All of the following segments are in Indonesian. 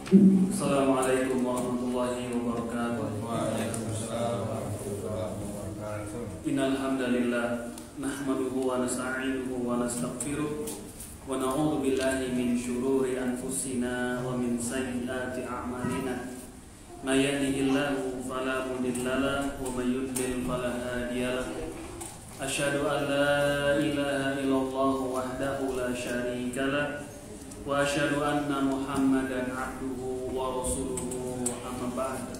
Assalamualaikum warahmatullahi wabarakatuh. Waalaikumsalam warahmatullahi wabarakatuh. Innal hamdalillah nahmaduhu wa nasta'inuhu wa nastaghfiruh wa na'udzu billahi min shururi anfusina wa min sayyiati a'malina. May yahdihillahu fala mudilla lahu wa may yudlil fala hadiya lahu. Asyhadu an la ilaha illallah wahdahu la syarika lahu wa asyhadu anna Muhammadan abduhu wa rasuluhu amma ba'd.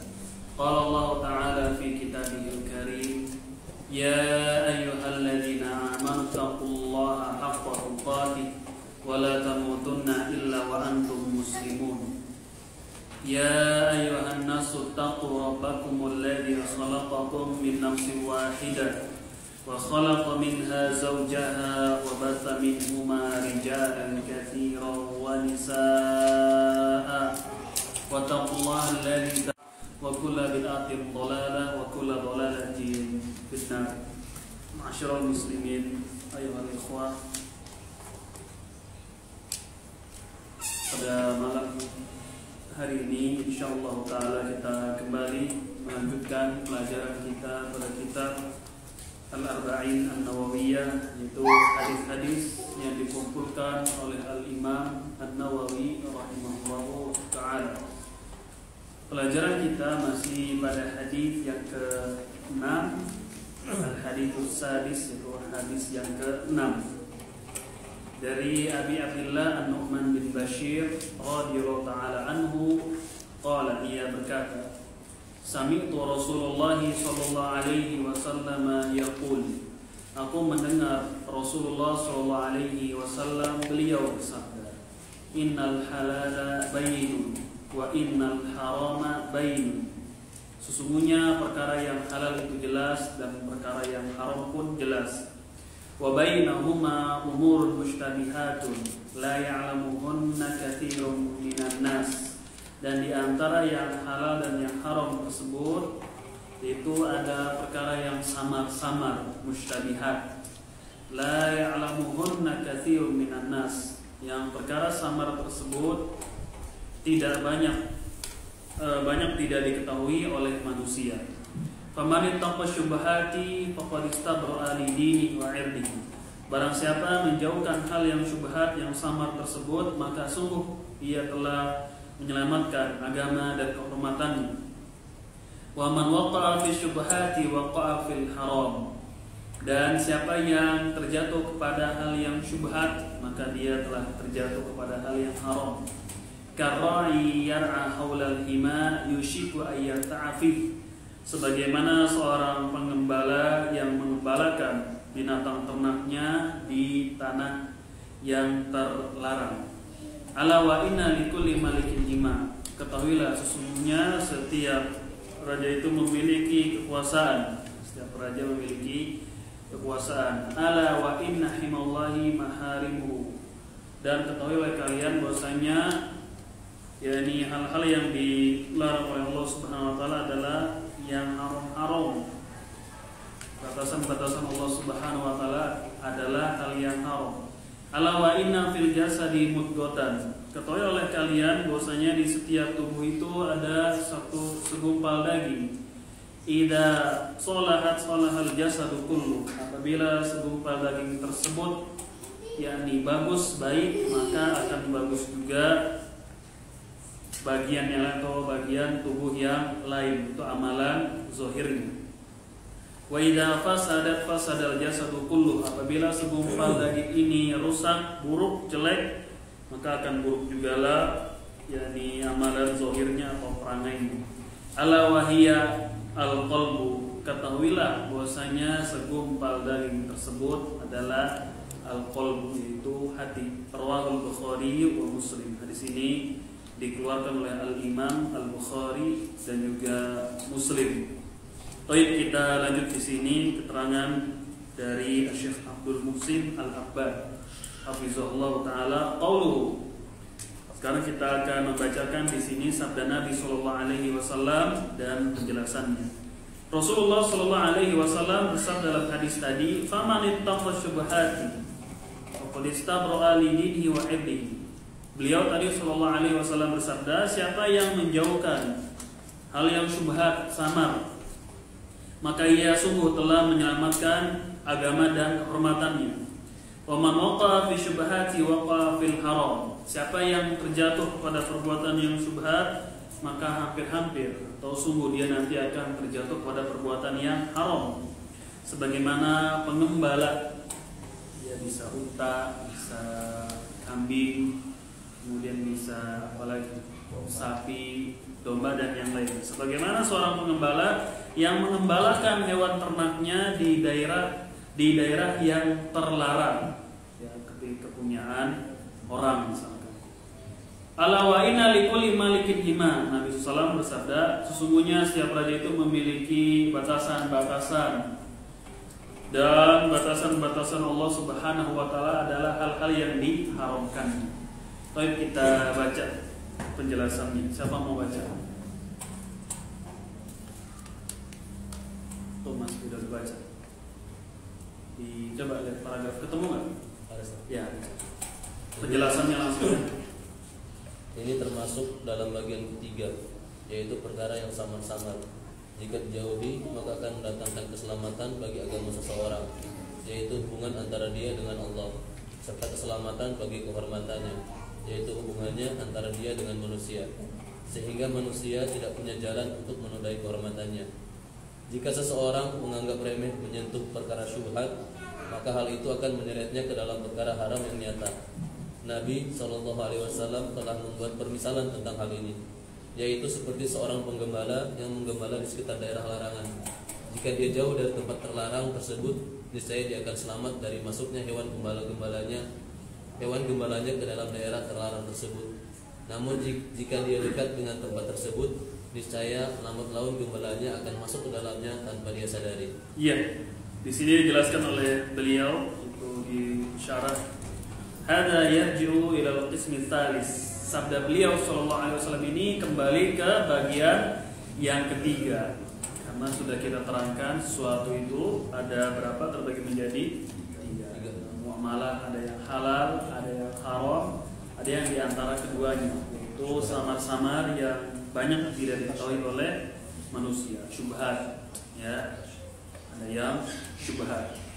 Qala Allah ta'ala fi kitabihil karim, ya ayyuhalladzina amanu taqullaha haqqa tuqatih wa la tamutunna illa wa antum muslimun. Ya ayyuhan nasu taqu rabbakumul ladzi khalaqakum min nafsin wahidah wa khalaqa minha zawjaha wa batha minhuma rijalan katsiran wa nisaa wa taqullaha alladzi wa kullu bid'atin dhalalah wa kullu dhalalatin finnar. Ma'asyiral muslimin, ayyuhal ikhwah, pada malam hari ini insyaallah taala kita kembali melanjutkan pelajaran kita pada kitab Al-Arba'in An-Nawawiyah, yaitu hadis-hadis yang dikumpulkan oleh Al-Imam An-Nawawi rahimahullahu ta'ala. Pelajaran kita masih pada hadis yang ke-6, Al-Hadithus Sadis, yaitu hadis yang ke-6, dari Abi Abdillah An-Nu'man bin Bashir radhiyallahu ta'ala anhu qala, ia berkata, Sami'tu Rasulullah sallallahu alaihi wasallam yaqul, aku mendengar Rasulullah sallallahu alaihi wasallam beliau bersabda, innal halala bayyinun wa innal harama bayyinun. Sesungguhnya perkara yang halal itu jelas dan perkara yang haram pun jelas. Wa bainahuma umurun mushtabihatun la ya'lamuhunna katsirun minan nas. Dan di antara yang halal dan yang haram tersebut itu ada perkara yang samar-samar, mushtabihat. La ya'lamuhunna katsirun minan nas. Yang perkara samar tersebut tidak banyak tidak diketahui oleh manusia. Faman ittaqa syubhati faqad istabra'a li dinihi wa 'irdihi. Barang siapa menjauhkan hal yang syubhat yang samar tersebut, maka sungguh ia telah menyelamatkan agama dan kehormatannya. Wa man waqa'a fi syubhati waqa'a fil haram. Dan siapa yang terjatuh kepada hal yang syubhat, maka dia telah terjatuh kepada hal yang haram. Karra'i yar'a haulal hima yushiku ayyata'afi. Sebagaimana seorang pengembala yang mengembalakan binatang ternaknya di tanah yang terlarang. Ala wa inna likulli malikin hima. Ketahuilah sesungguhnya setiap raja itu memiliki kekuasaan. Setiap raja memiliki kekuasaan. Ala wa inna himallahi maharimuhu. Dan ketahuilah kalian bahwasanya yakni hal-hal yang dilarang oleh Allah Subhanahu wa taala adalah yang haram-haram. Batasan-batasan Allah Subhanahu wa taala adalah hal yang haram. Ala wa inna fil jasadi mudghatan. Ketahui oleh kalian bahwasanya di setiap tubuh itu ada satu segumpal daging. Idza salahat salahal jasadu kullu. Apabila segumpal daging tersebut yakni bagus, baik, maka akan bagus juga bagian yang lain atau bagian tubuh yang lain. Itu amalan zahirnya. Wa idza fasadat fasadal jasadu kullu. Apabila segumpal daging ini rusak, buruk, jelek, maka akan buruk jugalah yakni amalan zahirnya atau perangainya. Ala wahiya al-qalbu. Ketahuilah bahwasanya segumpal daging tersebut adalah al-qalbu, yaitu hati. Rawahul Bukhari wa Muslim. Hadis ini dikeluarkan oleh Al-Imam Al-Bukhari dan juga Muslim. Baik, kita lanjut di sini keterangan dari Syekh Abdul Muhsin Al-Abbad hafizahullah taala qauluhu. Sekarang kita akan membacakan di sini sabda Nabi sallallahu alaihi wasallam dan penjelasannya. Rasulullah sallallahu alaihi wasallam bersabda dalam hadis tadi, "Faman ittaqa syubhati faqad istabra'a li dinihi wa 'irdihi." Beliau tadi sallallahu alaihi wasallam bersabda, siapa yang menjauhkan hal yang syubhat samar, maka ia sungguh telah menyelamatkan agama dan kehormatannya. Wa man waqa fi syubhati waqa fil haram. Siapa yang terjatuh kepada perbuatan yang syubhat, maka hampir-hampir atau sungguh dia nanti akan terjatuh pada perbuatan yang haram. Sebagaimana pengembala, dia bisa unta, bisa kambing, kemudian bisa apalagi sapi, domba dan yang lain. Sebagaimana seorang pengembala yang mengembalakan hewan ternaknya di daerah yang terlarang, ya, kepunyaan orang misalkan. Ala wa inna likulli malikin hima. Nabi SAW bersabda, sesungguhnya setiap raja itu memiliki batasan-batasan, dan batasan-batasan Allah Subhanahu wa taala adalah hal-hal yang diharamkan. Baik, kita baca penjelasannya. Siapa mau baca? Thomas sudah dibaca. Coba lihat paragraf, ketemu nggak? Ya. Penjelasannya langsung. Ini termasuk dalam bagian ketiga, yaitu perkara yang samar-samar. Jika dijauhi, maka akan mendatangkan keselamatan bagi agama seseorang, yaitu hubungan antara dia dengan Allah, serta keselamatan bagi kehormatannya, yaitu hubungannya antara dia dengan manusia, sehingga manusia tidak punya jalan untuk menodai kehormatannya. Jika seseorang menganggap remeh menyentuh perkara syubhat, maka hal itu akan menyeretnya ke dalam perkara haram yang nyata. Nabi SAW telah membuat permisalan tentang hal ini, yaitu seperti seorang penggembala yang menggembala di sekitar daerah larangan. Jika dia jauh dari tempat terlarang tersebut, niscaya dia akan selamat dari masuknya hewan gembalanya ke dalam daerah terlarang tersebut. Namun jika dia dekat dengan tempat tersebut, niscaya lambat laun gembalanya akan masuk ke dalamnya tanpa dia sadari. Iya, di sini dijelaskan oleh beliau itu di syarah. Hada yarji'u ila al-qismi tsalis. Sabda beliau sallallahu alaihi wasallam ini kembali ke bagian yang ketiga. Karena sudah kita terangkan sesuatu itu ada berapa, terbagi menjadi tiga. Muamalah, ada yang halal, ada yang haram, ada yang diantara keduanya, yaitu samar-samar yang banyak tidak diketahui oleh manusia, syubhat, ya. Ada yang syubhat.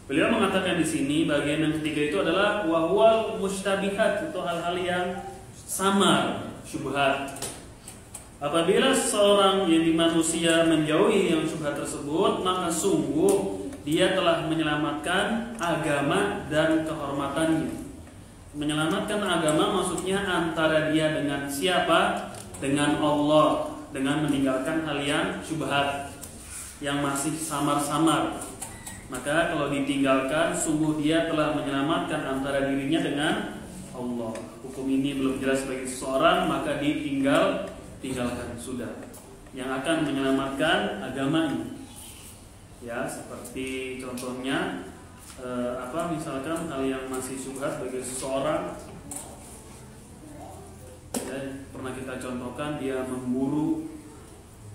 Beliau mengatakan di sini bagian yang ketiga itu adalah wahwal mustabihat, itu hal-hal yang samar, syubhat. Apabila seorang yang di manusia menjauhi yang syubhat tersebut, maka sungguh dia telah menyelamatkan agama dan kehormatannya. Menyelamatkan agama maksudnya antara dia dengan siapa? Dengan Allah, dengan meninggalkan hal yang syubhat, yang masih samar-samar. Maka kalau ditinggalkan, sungguh dia telah menyelamatkan antara dirinya dengan Allah. Hukum ini belum jelas bagi seseorang, maka tinggalkan sudah. Yang akan menyelamatkan agamanya, ya, seperti contohnya misalkan hal yang masih syubhat bagi seseorang, ya, pernah kita contohkan dia memburu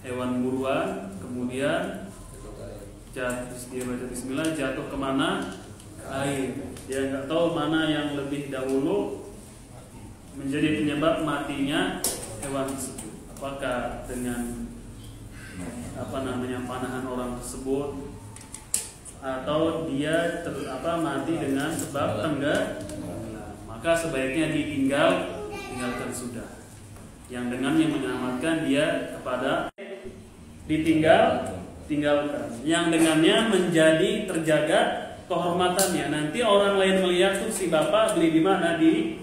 hewan buruan, kemudian dia baca bismillah, jatuh kemana? Air. Dia nggak tahu mana yang lebih dahulu menjadi penyebab matinya hewan tersebut. Apakah dengan panahan orang tersebut, atau dia mati dengan sebab tenggelam? Maka sebaiknya tinggalkan sudah. Yang dengannya menyelamatkan dia kepada tinggalkan. Yang dengannya menjadi terjaga kehormatannya. Nanti orang lain melihat tuh si bapak beli di mana, di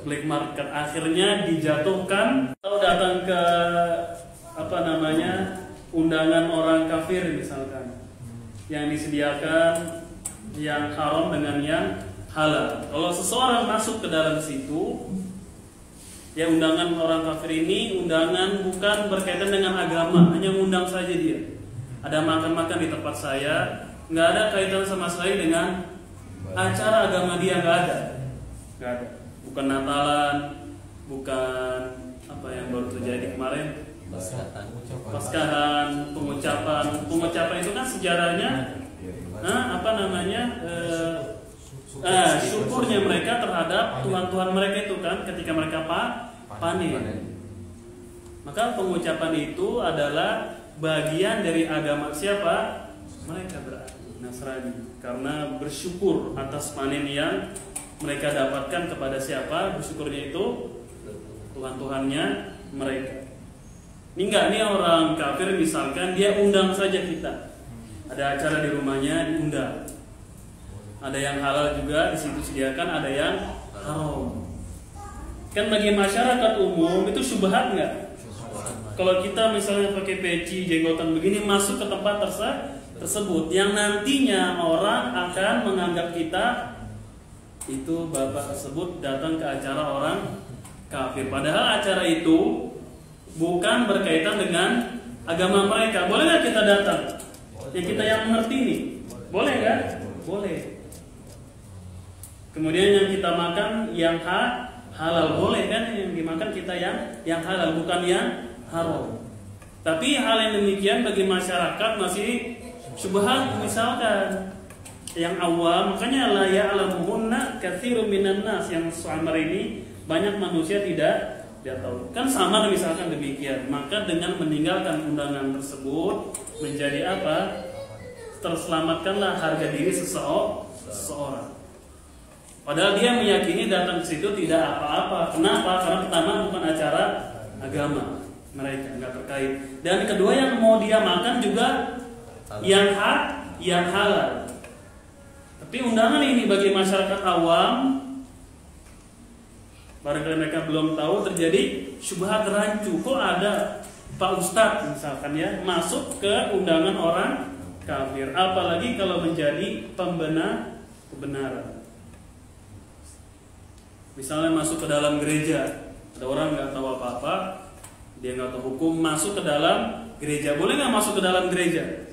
black market, akhirnya dijatuhkan atau datang ke undangan orang kafir misalkan, yang disediakan yang haram dengan yang halal. Kalau seseorang masuk ke dalam situ, ya, undangan orang kafir ini undangan bukan berkaitan dengan agama, hanya undang saja dia. Ada makan-makan di tempat saya, nggak ada kaitan sama sekali dengan acara agama dia, nggak ada. Bukan Natalan, bukan apa yang baru terjadi kemarin, Paskahan, pengucapan itu kan sejarahnya, syukurnya mereka terhadap Tuhan-Tuhan mereka itu kan ketika mereka panen. Maka pengucapan itu adalah bagian dari agama siapa? Mereka berarti Nasrani, karena bersyukur atas panen yang mereka dapatkan kepada siapa? Bersyukurnya itu Tuhan-Tuhannya mereka. Ini enggak nih orang kafir misalkan dia undang saja kita, ada acara di rumahnya diundang, ada yang halal juga di situ sediakan, ada yang haram. Kan bagi masyarakat umum itu syubhat nggak? Kalau kita misalnya pakai peci, jenggotan begini masuk ke tempat tersebut, yang nantinya orang akan menganggap kita itu bapak tersebut datang ke acara orang kafir. Padahal acara itu bukan berkaitan dengan agama mereka. Boleh nggak kita datang? Ya kita yang mengerti nih, boleh nggak? Boleh. Kemudian yang kita makan yang halal, boleh kan? Yang dimakan kita yang halal, bukan yang haram. Tapi hal yang demikian bagi masyarakat masih syubhat. Misalkan yang awam, makanya la ya'lamuhunna katsirun minan nas, yang Su'amar ini banyak manusia tidak tahu. Kan sama misalkan demikian. Maka dengan meninggalkan undangan tersebut menjadi apa? Terselamatkanlah harga diri seseorang. Padahal dia meyakini datang ke situ tidak apa-apa. Kenapa? Karena pertama bukan acara agama mereka, nggak terkait. Dan kedua yang mau dia makan juga yang halal. Tapi undangan ini bagi masyarakat awam, barangkali mereka belum tahu, terjadi syubhat rancu. Kok ada Pak Ustadz misalkan ya masuk ke undangan orang kafir, apalagi kalau menjadi pembenar kebenaran. Misalnya masuk ke dalam gereja, ada orang nggak tahu apa-apa, dia nggak tahu hukum, masuk ke dalam gereja. Boleh nggak masuk ke dalam gereja?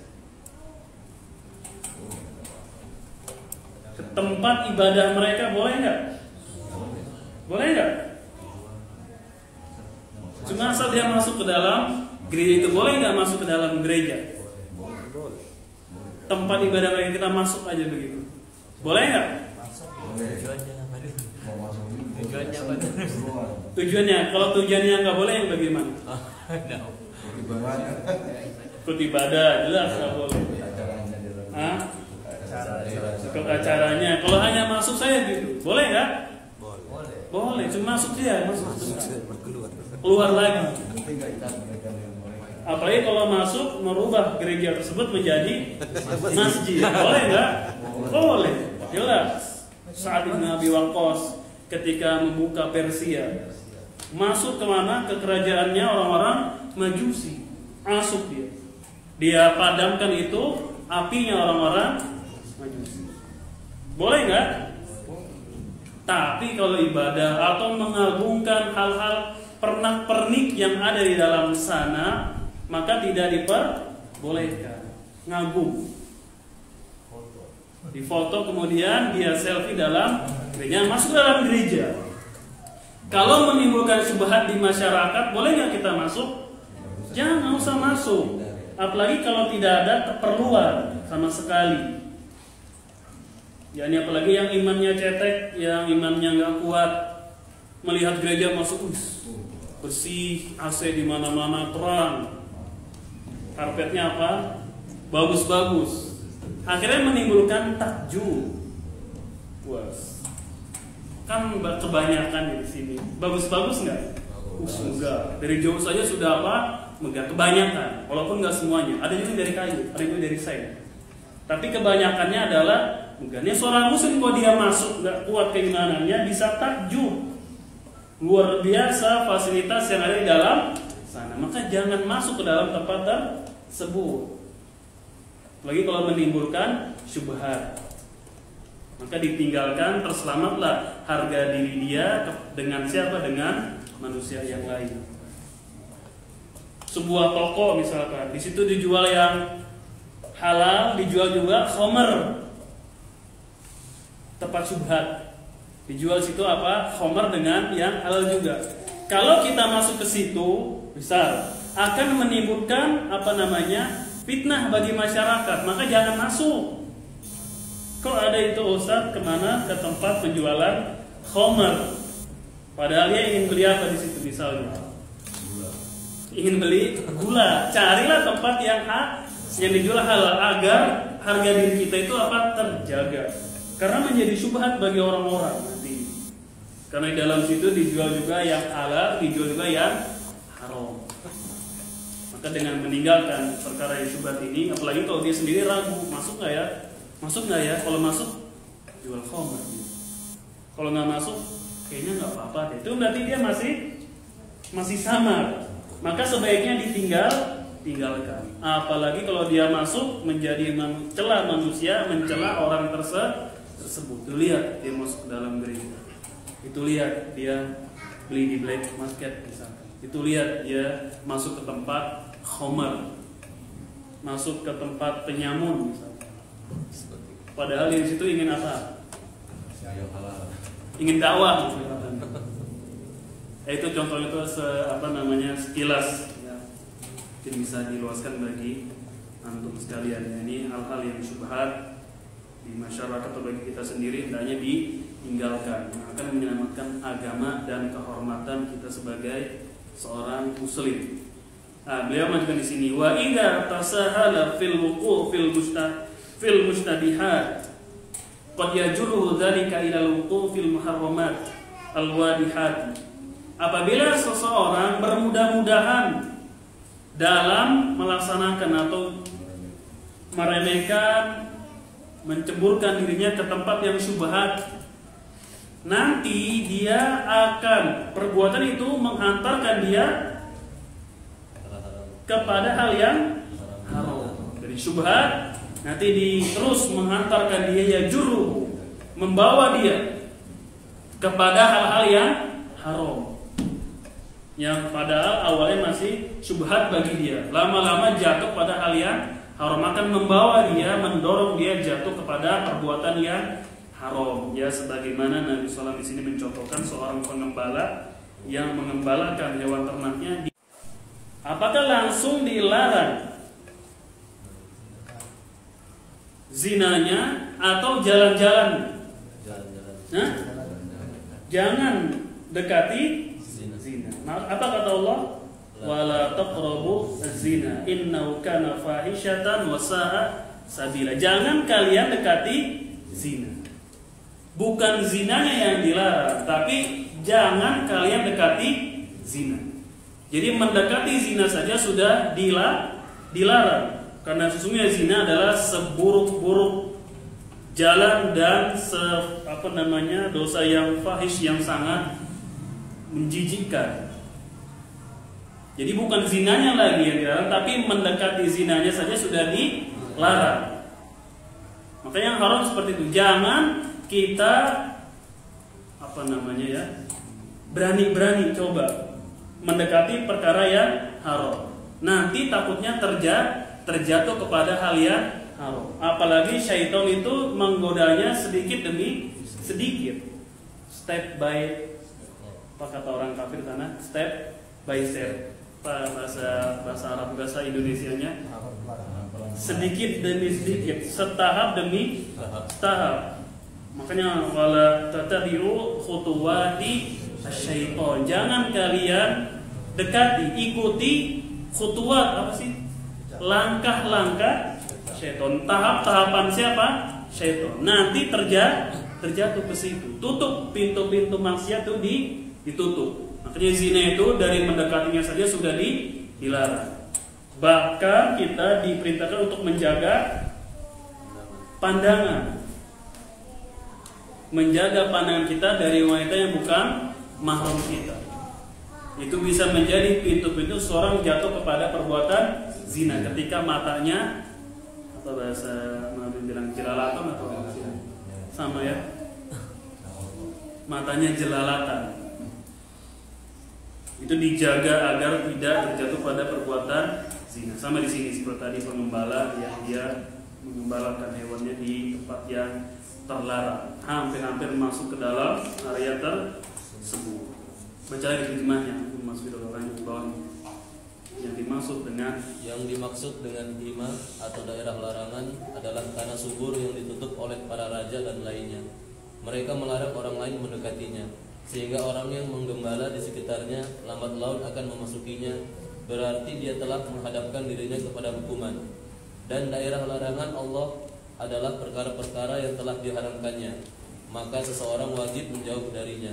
Ke tempat ibadah mereka boleh nggak? Boleh nggak? Cuma asal dia masuk ke dalam gereja itu, boleh nggak masuk ke dalam gereja? Tempat ibadah mereka kita masuk aja begitu. Boleh nggak? Tujuannya, kalau tujuannya nggak boleh yang bagaimana? Ikut ibadah, jelas nggak boleh. Ikut acaranya. Kalau hanya masuk saya gitu, boleh nggak? Boleh, cuma masuk dia, masuk keluar lagi. Apalagi kalau masuk merubah gereja tersebut menjadi masjid, boleh nggak? Boleh, jelas. Sa'ad bin Abi Waqqas ketika membuka Persia, masuk ke mana? Ke kerajaannya orang-orang Majusi. Masuk dia padamkan itu apinya orang-orang Majusi. Boleh nggak? Tapi kalau ibadah atau mengagungkan hal-hal pernak-pernik yang ada di dalam sana, maka tidak diperbolehkan. Ngagum, difoto kemudian dia selfie dalam gereja, masuk dalam gereja. Kalau menimbulkan syubhat di masyarakat, boleh nggak kita masuk? Jangan usah masuk. Apalagi kalau tidak ada keperluan sama sekali. Ya, ini apalagi yang imannya cetek, yang imannya nggak kuat, melihat gereja masuk, bersih, AC di mana-mana, terang, karpetnya apa? Bagus-bagus. Akhirnya menimbulkan takjub. Puas. Kan kebanyakan di sini. Bagus-bagus nggak? Enggak. Dari jauh saja sudah apa? Megah. Kebanyakan. Walaupun nggak semuanya. Ada juga dari kayu, ada juga dari seng. Tapi kebanyakannya adalah megahnya. Seorang muslim kalau dia masuk nggak kuat keimanannya bisa takjub. Luar biasa fasilitas yang ada di dalam sana. Maka jangan masuk ke dalam tempat tersebut. Lagi kalau menimbulkan syubhat, maka ditinggalkan, terselamatlah harga diri dia dengan siapa? Dengan manusia yang lain. Sebuah toko misalkan, di situ dijual yang halal, dijual juga khamr, tempat syubhat. Dijual situ apa? Khamr dengan yang halal juga. Kalau kita masuk ke situ, bisa akan menimbulkan fitnah bagi masyarakat, maka jangan masuk. kok ada itu Ustaz, kemana? Ke tempat penjualan khamar. Padahal dia ingin beli apa di situ misalnya? Ingin beli gula. Carilah tempat yang dijual halal agar harga diri kita itu apa? Terjaga. Karena menjadi syubhat bagi orang-orang nanti. Karena di dalam situ dijual juga yang halal, dijual juga yang haram. Maka dengan meninggalkan perkara yang syubhat ini, apalagi kalau dia sendiri ragu, masuk nggak ya? Masuk nggak ya? Kalau masuk, jual khamar. Kalau nggak masuk, kayaknya nggak apa-apa deh. Itu berarti dia masih samar. Maka sebaiknya tinggalkan. Apalagi kalau dia masuk menjadi mencela manusia, mencela orang tersebut. Itu lihat dia masuk ke dalam gereja. Itu lihat dia beli di black market misalkan. Itu lihat dia masuk ke tempat khamar, masuk ke tempat penyamun misalkan. Padahal di situ ingin apa? Ingin dakwah. Itu contohnya itu sekilas ya. Mungkin bisa diluaskan bagi antum sekalian. Ini hal-hal yang syubhat di masyarakat atau bagi kita sendiri hendaknya ditinggalkan, yang akan menyelamatkan agama dan kehormatan kita sebagai seorang muslim. Beliau menunjukkan di sini wa idza tasahala fil wuqu' fil mustabihat qad yajruhu dzalika ila al-wuqu' fil muharramat al-wadihat. Apabila seseorang bermudah-mudahan dalam melaksanakan atau meremehkan, menceburkan dirinya ke tempat yang syubhat, nanti dia akan perbuatan itu menghantarkan dia kepada hal yang haram. Dari syubhat nanti terus menghantarkan dia ya juru, membawa dia kepada hal-hal yang haram, yang padahal awalnya masih syubhat bagi dia, lama-lama jatuh pada hal yang haram, akan membawa dia, mendorong dia jatuh kepada perbuatan yang haram. Ya, sebagaimana Nabi SAW di sini mencontohkan seorang pengembala yang mengembalakan hewan ternaknya. Apakah langsung dilarang zinanya atau jalan-jalan? Jangan dekati zina. Nah, apa kata Allah? Wala taqrabu az-zina innahu kana fahishatan wa sa'a sabila. Jangan kalian dekati zina. Bukan zinanya yang dilarang, tapi jangan kalian dekati zina. Jadi mendekati zina saja sudah dilarang. Karena sesungguhnya zina adalah seburuk-buruk jalan dan dosa yang fahish, yang sangat menjijikkan. Jadi bukan zinanya lagi yang dilarang, tapi mendekati zinanya saja sudah dilarang. Makanya yang haram seperti itu. Jangan kita berani-berani coba mendekati perkara yang haram. Nanti takutnya terjatuh kepada hal yang haram. Apalagi syaitan itu menggodanya sedikit demi sedikit. Step by, apa kata orang kafir sana? Step by step. Bahasa Arab, bahasa Indonesianya sedikit demi sedikit, setahap demi setahap. Makanya wala tatabi'u khutuwati asyaiton. Jangan kalian dekati, ikuti khutuwat, apa sih? Langkah-langkah syaiton. Tahap-tahapan siapa? Syaiton. Nanti terjatuh ke situ. Tutup pintu-pintu maksiat itu ditutup. Makanya zina itu dari mendekatinya saja sudah dilarang. Bahkan kita diperintahkan untuk menjaga pandangan. Menjaga pandangan kita dari wanita yang bukan mahram kita. Itu bisa menjadi pintu-pintu seorang jatuh kepada perbuatan zina ketika matanya, apa bahasa bilang jelalatan atau apa sih? Sama ya. Matanya jelalatan. Itu dijaga agar tidak terjatuh pada perbuatan zina. Sama di sini seperti tadi pengembala yang dia mengembalakan hewannya di tempat yang terlarang, hampir-hampir masuk ke dalam area tersebut. Baca lagi terjemahnya, masuk ke dalam bawah. Yang dimaksud dengan hima atau daerah larangan adalah tanah subur yang ditutup oleh para raja dan lainnya. Mereka melarang orang lain mendekatinya, sehingga orang yang menggembala di sekitarnya lambat laun akan memasukinya, berarti dia telah menghadapkan dirinya kepada hukuman. Dan daerah larangan Allah adalah perkara-perkara yang telah diharamkannya, maka seseorang wajib menjauh darinya.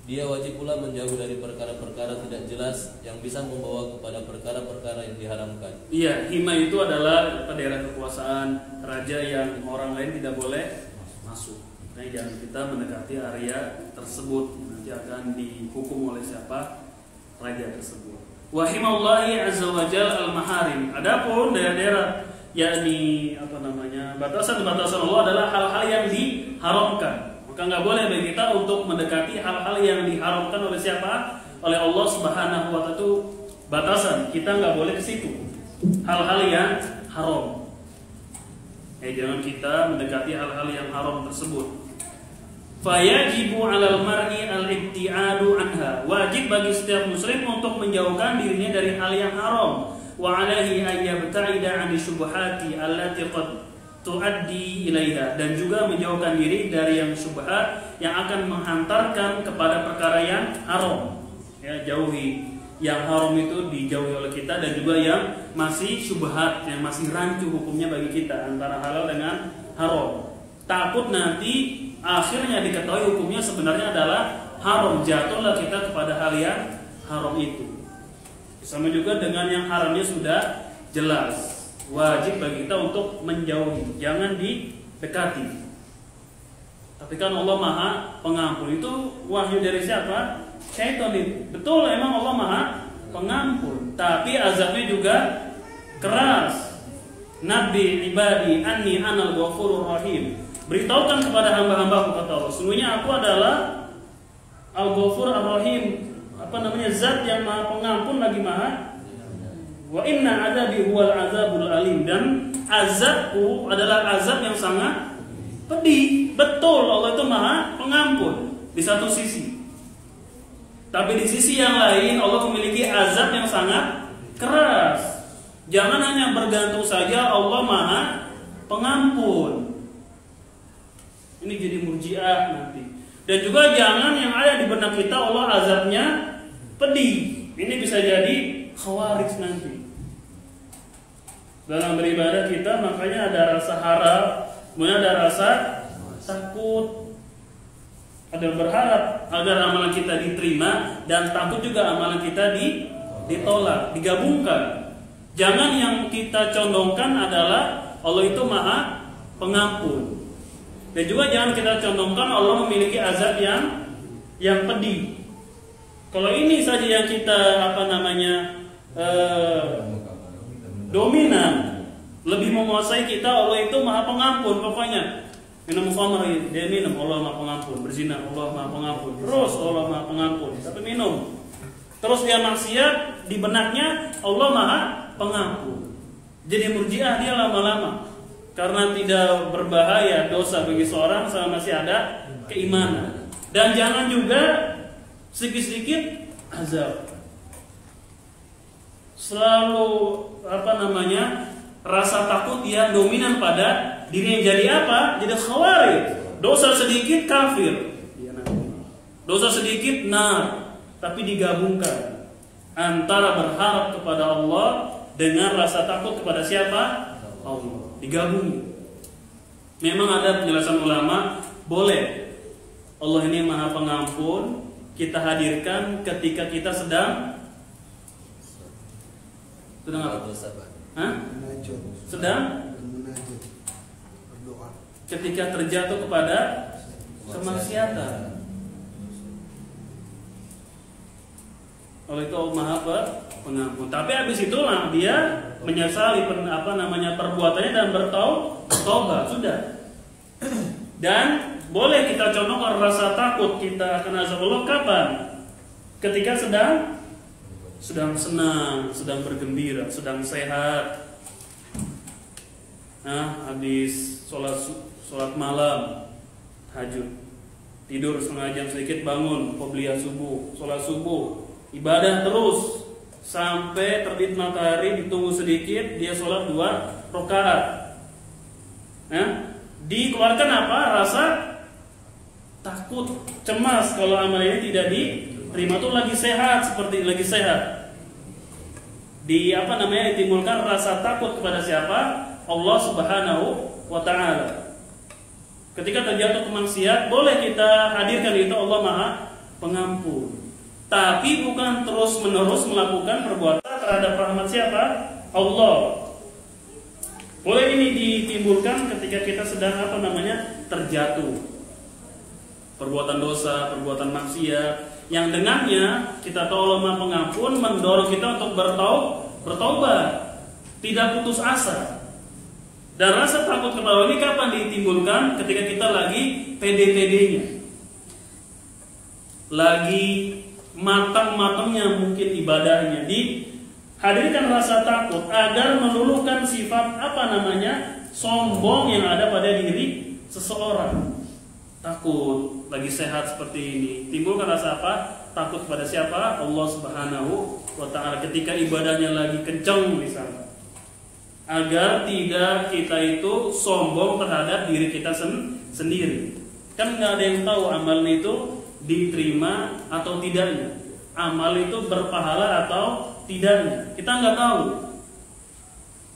Dia wajib pula menjauh dari perkara-perkara tidak jelas yang bisa membawa kepada perkara-perkara yang diharamkan. Iya, hima itu adalah daerah kekuasaan raja yang orang lain tidak boleh masuk. Nah, jangan kita mendekati area tersebut, nanti akan dihukum oleh siapa? Raja tersebut. Wa himallahi azza wa jalla al-maharim. Adapun daerah-daerah yakni batasan-batasan Allah adalah hal-hal yang diharamkan. Maka nggak boleh bagi kita untuk mendekati hal-hal yang diharamkan oleh siapa? Oleh Allah Subhanahu wa Ta'ala. Itu batasan, kita nggak boleh ke situ. Hal-hal yang haram. Jangan kita mendekati hal-hal yang haram tersebut. Fayajibu 'alal mar'i al-ibti'adu anha. Wajib bagi setiap muslim untuk menjauhkan dirinya dari hal yang haram. Wa 'alaihi an yabta'ida 'ani syubhati allati qad tuaddi ilaiha, dan juga menjauhkan diri dari yang syubhat yang akan menghantarkan kepada perkara yang haram. Ya, jauhi yang haram itu, dijauhi oleh kita, dan juga yang masih syubhat, yang masih rancu hukumnya bagi kita antara halal dengan haram. Takut nanti akhirnya diketahui hukumnya sebenarnya adalah haram, jatuhlah kita kepada hal yang haram itu. Sama juga dengan yang haramnya sudah jelas. Wajib bagi kita untuk menjauhi, jangan didekati. Tapi kan Allah Maha Pengampun. Itu wahyu dari siapa? Syaitan itu. Betul, emang Allah Maha Pengampun, tapi azabnya juga keras. Nabi ibadi anni anal ghafurur rahim. Beritahukan kepada hamba-hambaku, kata Allah, sesungguhnya aku adalah Al-Ghafur Ar-Rahim. Zat yang Maha Pengampun lagi Maha. Wa inna adzabi huwal azabul alim, dan azabku adalah azab yang sangat pedih. Betul, Allah itu Maha Pengampun di satu sisi, tapi di sisi yang lain Allah memiliki azab yang sangat keras. Jangan hanya bergantung saja Allah Maha Pengampun, ini jadi murji'ah nanti. Dan juga jangan yang ada di benak kita Allah azabnya pedih, ini bisa jadi khawarij nanti. Dalam beribadah kita makanya ada rasa harap, kemudian ada rasa takut, ada berharap agar amalan kita diterima, dan takut juga amalan kita ditolak, digabungkan. Jangan yang kita condongkan adalah Allah itu Maha Pengampun, dan juga jangan kita condongkan Allah memiliki azab yang pedih. Kalau ini saja yang kita dominan, lebih menguasai kita, Allah itu Maha Pengampun. Pokoknya minum khamr, dia minum, Allah Maha Pengampun. Berzina, Allah Maha Pengampun. Terus Allah Maha Pengampun, tapi minum. Terus dia maksiat, di benaknya Allah Maha Pengampun. Jadi murji'ah dia lama-lama, karena tidak berbahaya dosa bagi seorang selama masih ada keimanan. Dan jangan juga sedikit-sedikit azab. Selalu rasa takut dia dominan pada dirinya. Jadi apa? Jadi khawarij. Dosa sedikit kafir, dosa sedikit nar. Tapi digabungkan antara berharap kepada Allah dengan rasa takut kepada siapa? Allah. Digabung. Memang ada penjelasan ulama, boleh Allah ini Maha Pengampun kita hadirkan ketika kita sedang apa? Sedang ketika terjatuh kepada kemaksiatan. Oleh itu Maha Pengampun. Tapi habis itulah dia menyesali perbuatannya dan bertaubat, sudah. Dan boleh kita contohkan rasa takut kita akan azab Allah kapan? Ketika sedang senang, sedang bergembira, sedang sehat. Habis sholat malam, tahajud, tidur setengah jam sedikit, bangun, qobliyah subuh, sholat subuh, ibadah terus sampai terbit matahari, ditunggu sedikit, dia sholat 2 rakaat. Dikeluarkan apa? Rasa takut, cemas kalau amal ini tidak diterima. Tuh lagi sehat, seperti lagi sehat. Ditimbulkan rasa takut kepada siapa? Allah Subhanahu wa ta'ala. Ketika terjatuh ke maksiat, boleh kita hadirkan itu Allah Maha Pengampun. Tapi bukan terus-menerus melakukan perbuatan terhadap rahmat siapa? Allah. Boleh ini ditimbulkan ketika kita sedang terjatuh. Perbuatan dosa, perbuatan maksiat, yang dengannya kita tahu Allah Maha Pengampun, mendorong kita untuk bertaubat, tidak putus asa. Dan rasa takut kepada Allah ini kapan ditimbulkan? Ketika kita lagi pede-pedenya, lagi matang-matangnya mungkin ibadahnya. Dihadirkan rasa takut agar meluluhkan sifat sombong yang ada pada diri seseorang. Takut, lagi sehat seperti ini, timbulkan rasa apa? Takut kepada siapa? Allah Subhanahu wa ta'ala. Ketika ibadahnya lagi kencang misalnya, agar tidak kita itu sombong terhadap diri kita sendiri. Kan nggak ada yang tahu amalnya itu diterima atau tidaknya, amal itu berpahala atau tidaknya, kita nggak tahu.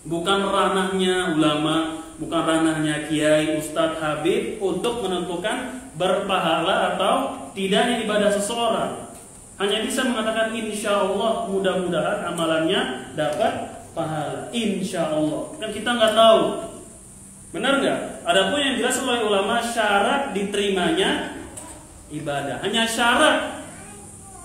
Bukan ranahnya ulama, bukan ranahnya kiai, ustadz, habib untuk menentukan berpahala atau tidaknya ibadah seseorang. Hanya bisa mengatakan insya Allah, mudah-mudahan amalannya dapat pahala, insya Allah. Kan kita nggak tahu, benar nggak? Adapun yang jelas oleh ulama, syarat diterimanya ibadah, hanya syarat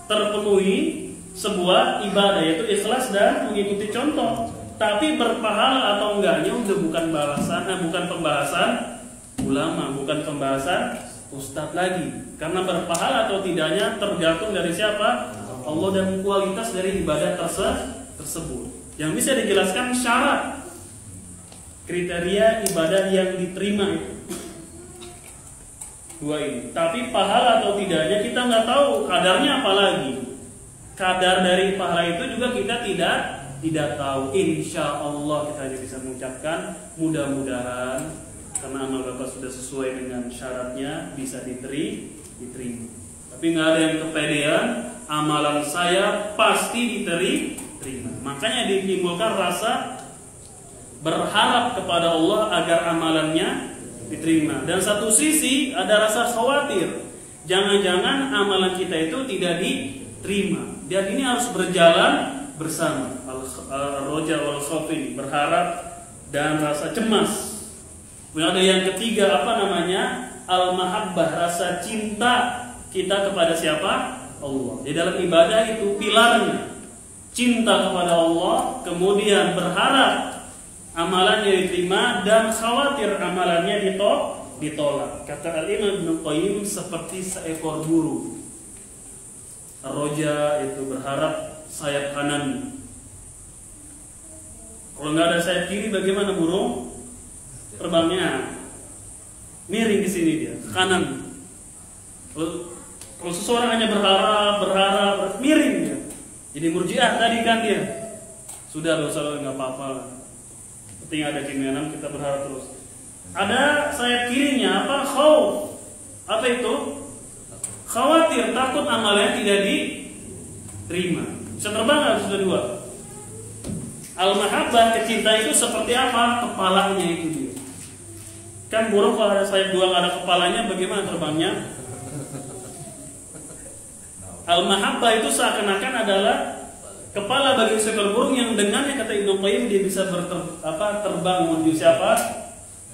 terpenuhi sebuah ibadah, yaitu ikhlas dan mengikuti contoh. Tapi berpahala atau enggaknya udah bukan pembahasan ulama, bukan pembahasan ustadz lagi. Karena berpahala atau tidaknya tergantung dari siapa? Allah, dan kualitas dari ibadah tersebut. Yang bisa dijelaskan syarat kriteria ibadah yang diterima itu dua ini. Tapi pahala atau tidaknya kita nggak tahu kadarnya, apalagi kadar dari pahala itu juga kita tidak tahu. Insya Allah kita hanya bisa mengucapkan mudah-mudahan, karena amal Bapak sudah sesuai dengan syaratnya, bisa diterima. Tapi nggak ada yang kepedean, amalan saya pasti diterima. Makanya ditimbulkan rasa berharap kepada Allah agar amalannya diterima. Dan satu sisi ada rasa khawatir, jangan-jangan amalan kita itu tidak diterima. Dan ini harus berjalan bersama. Al-roja wal khaufin, berharap dan rasa cemas. Kemudian ada yang ketiga, al-mahabbah, rasa cinta kita kepada siapa? Allah. Di dalam ibadah itu pilarnya cinta kepada Allah, kemudian berharap amalannya diterima, dan khawatir amalannya ditolak. Kata Al-Imam Ibnu Qayyim, seperti seekor burung. Ar-roja itu berharap sayap kanan. Kalau nggak ada sayap kiri, bagaimana burung terbangnya? Miring di sini dia, ke kanan. Kalau seseorang hanya berharap, miring dia. Jadi murjiah tadi kan dia. Sudah, dosa nggak apa-apa lah. Penting ada keinginan, kita berharap terus. Ada sayap kirinya, khauf. Apa itu? Khawatir, takut amalnya tidak diterima. Bisa terbang nggak? Sudah dua. Al-mahabbah, kecintaan itu seperti apa? Kepalanya itu dia. Kan burung kalau ada sayap dua nggak ada kepalanya, bagaimana terbangnya? Al-mahabbah itu seakan-akan adalah kepala bagi seekor burung yang dengannya, kata Ibnu Qayyim, dia bisa terbang menuju siapa?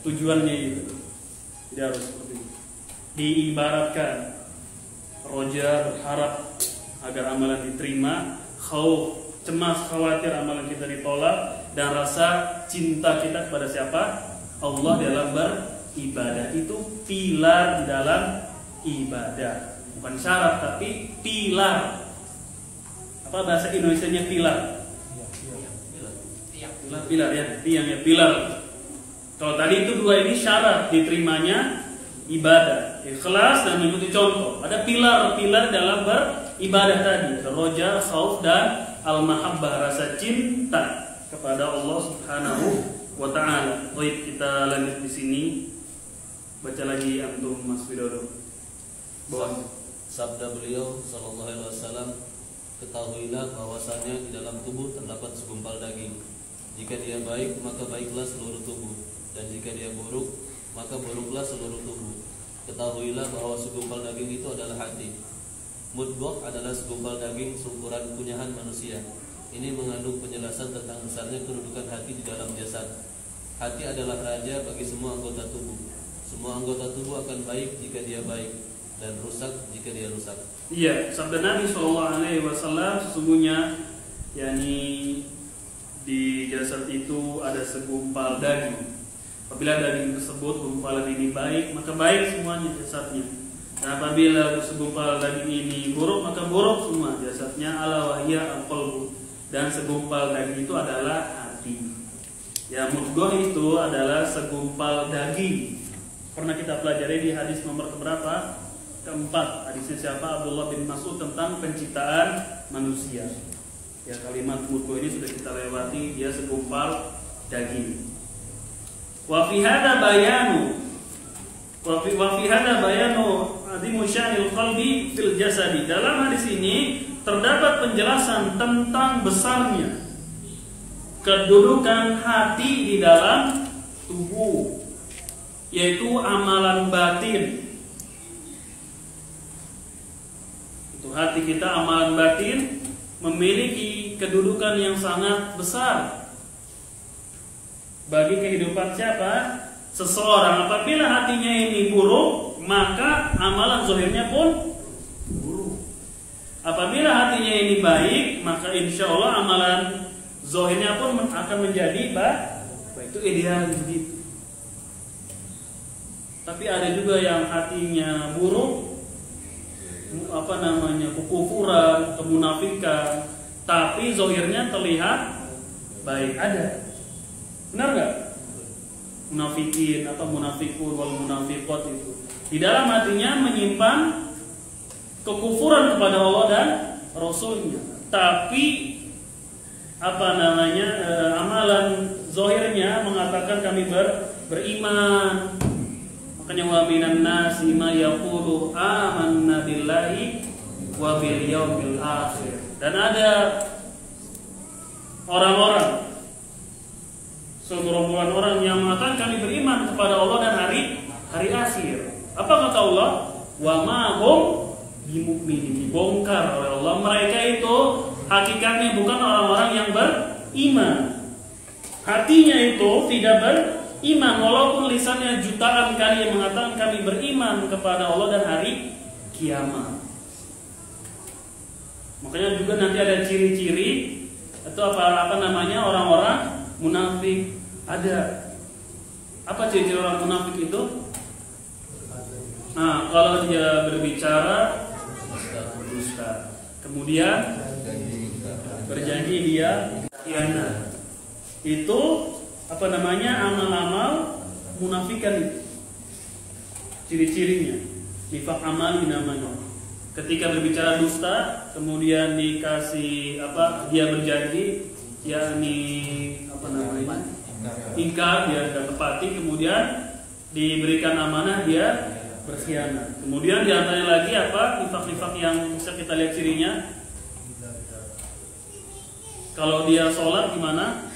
Tujuannya itu. Dia harus seperti itu. Diibaratkan roja, berharap agar amalan diterima, khauf, cemas, khawatir amalan kita ditolak, dan rasa cinta kita kepada siapa? Allah dalam beribadah. Itu pilar di dalam ibadah. Bukan syarat, tapi pilar. Apa bahasa Indonesianya pilar? Pilar ya, tiang ya, pilar. Kalau tadi itu dua ini syarat diterimanya ibadah, ikhlas dan mengikuti contoh. Ada pilar dalam beribadah tadi, roja, khauf, dan al-mahabbah, rasa cinta kepada Allah Subhanahu wa taala. Baik, kita lanjut di sini. Baca lagi antum Mas Widodo. Bawah. Sabda beliau sallallahu alaihi wasallam, ketahuilah bahwasanya di dalam tubuh terdapat segumpal daging. Jika dia baik, maka baiklah seluruh tubuh, dan jika dia buruk, maka buruklah seluruh tubuh. Ketahuilah bahwa segumpal daging itu adalah hati. Mudghah adalah segumpal daging seukuran kunyahan manusia. Ini mengandung penjelasan tentang besarnya kedudukan hati di dalam jasad. Hati adalah raja bagi semua anggota tubuh. Semua anggota tubuh akan baik jika dia baik, dan rusak jika dia rusak. Iya, sabda Nabi SAW, sesungguhnya yakni di jasad itu ada segumpal daging. Apabila daging tersebut gumpalan ini baik, maka baik semuanya jasadnya. Dan apabila segumpal daging ini buruk, maka buruk semua jasadnya. Ala wahya al-qalbu. Dan segumpal daging itu adalah hati. Ya, mudghah itu adalah segumpal daging. Pernah kita pelajari di hadis nomor keberapa? Keempat. Hadisnya siapa? Abdullah bin Mas'ud tentang penciptaan manusia. Ya, kalimat mudghah ini sudah kita lewati, dia segumpal daging. Wa fi hada bayanu azimu sya'nil qalbi fil jasadi. Dalam hadis ini terdapat penjelasan tentang besarnya kedudukan hati di dalam tubuh, yaitu amalan batin. Itu hati kita, amalan batin, memiliki kedudukan yang sangat besar bagi kehidupan siapa? Seseorang. Apabila hatinya ini buruk, maka amalan zahirnya pun buruk. Apabila hatinya ini baik, maka insya Allah amalan zahirnya pun akan menjadi baik. Itu ideal begitu. Tapi ada juga yang hatinya buruk, kekufuran, kemunafikan, tapi zahirnya terlihat baik. Ada. Benar nggak? Munafikin atau munafikun wal munafiqat itu di dalam hatinya menyimpan kekufuran kepada Allah dan Rasulnya, tapi amalan zahirnya mengatakan kami beriman. Makanya wa minan nasi ma yaqulu amanna billahi wa bil yaumil akhir. Dan ada orang-orang, segerombolan orang yang mengatakan kami beriman kepada Allah dan hari akhir. Apa kata Allah? Wa ma hum bimu'minin. Dibongkar oleh Allah, mereka itu hakikatnya bukan orang-orang yang beriman. Hatinya itu tidak beriman, walaupun lisannya jutaan kali yang mengatakan kami beriman kepada Allah dan hari kiamat. Makanya juga nanti ada ciri-ciri atau orang-orang munafik. Ada. Apa ciri-ciri orang munafik itu? Nah, kalau dia berbicara dusta. Kemudian berjanji dia khianat. Itu amal-amal munafikan itu. Ciri-cirinya nifaq amali namanya. Ketika berbicara dusta, kemudian dikasih dia berjanji, ingkar, dia tidak tepati, kemudian diberikan amanah, dia berkhianat. Kemudian diantaranya lagi nifaq-nifaq yang bisa kita lihat cirinya. Kalau dia sholat gimana?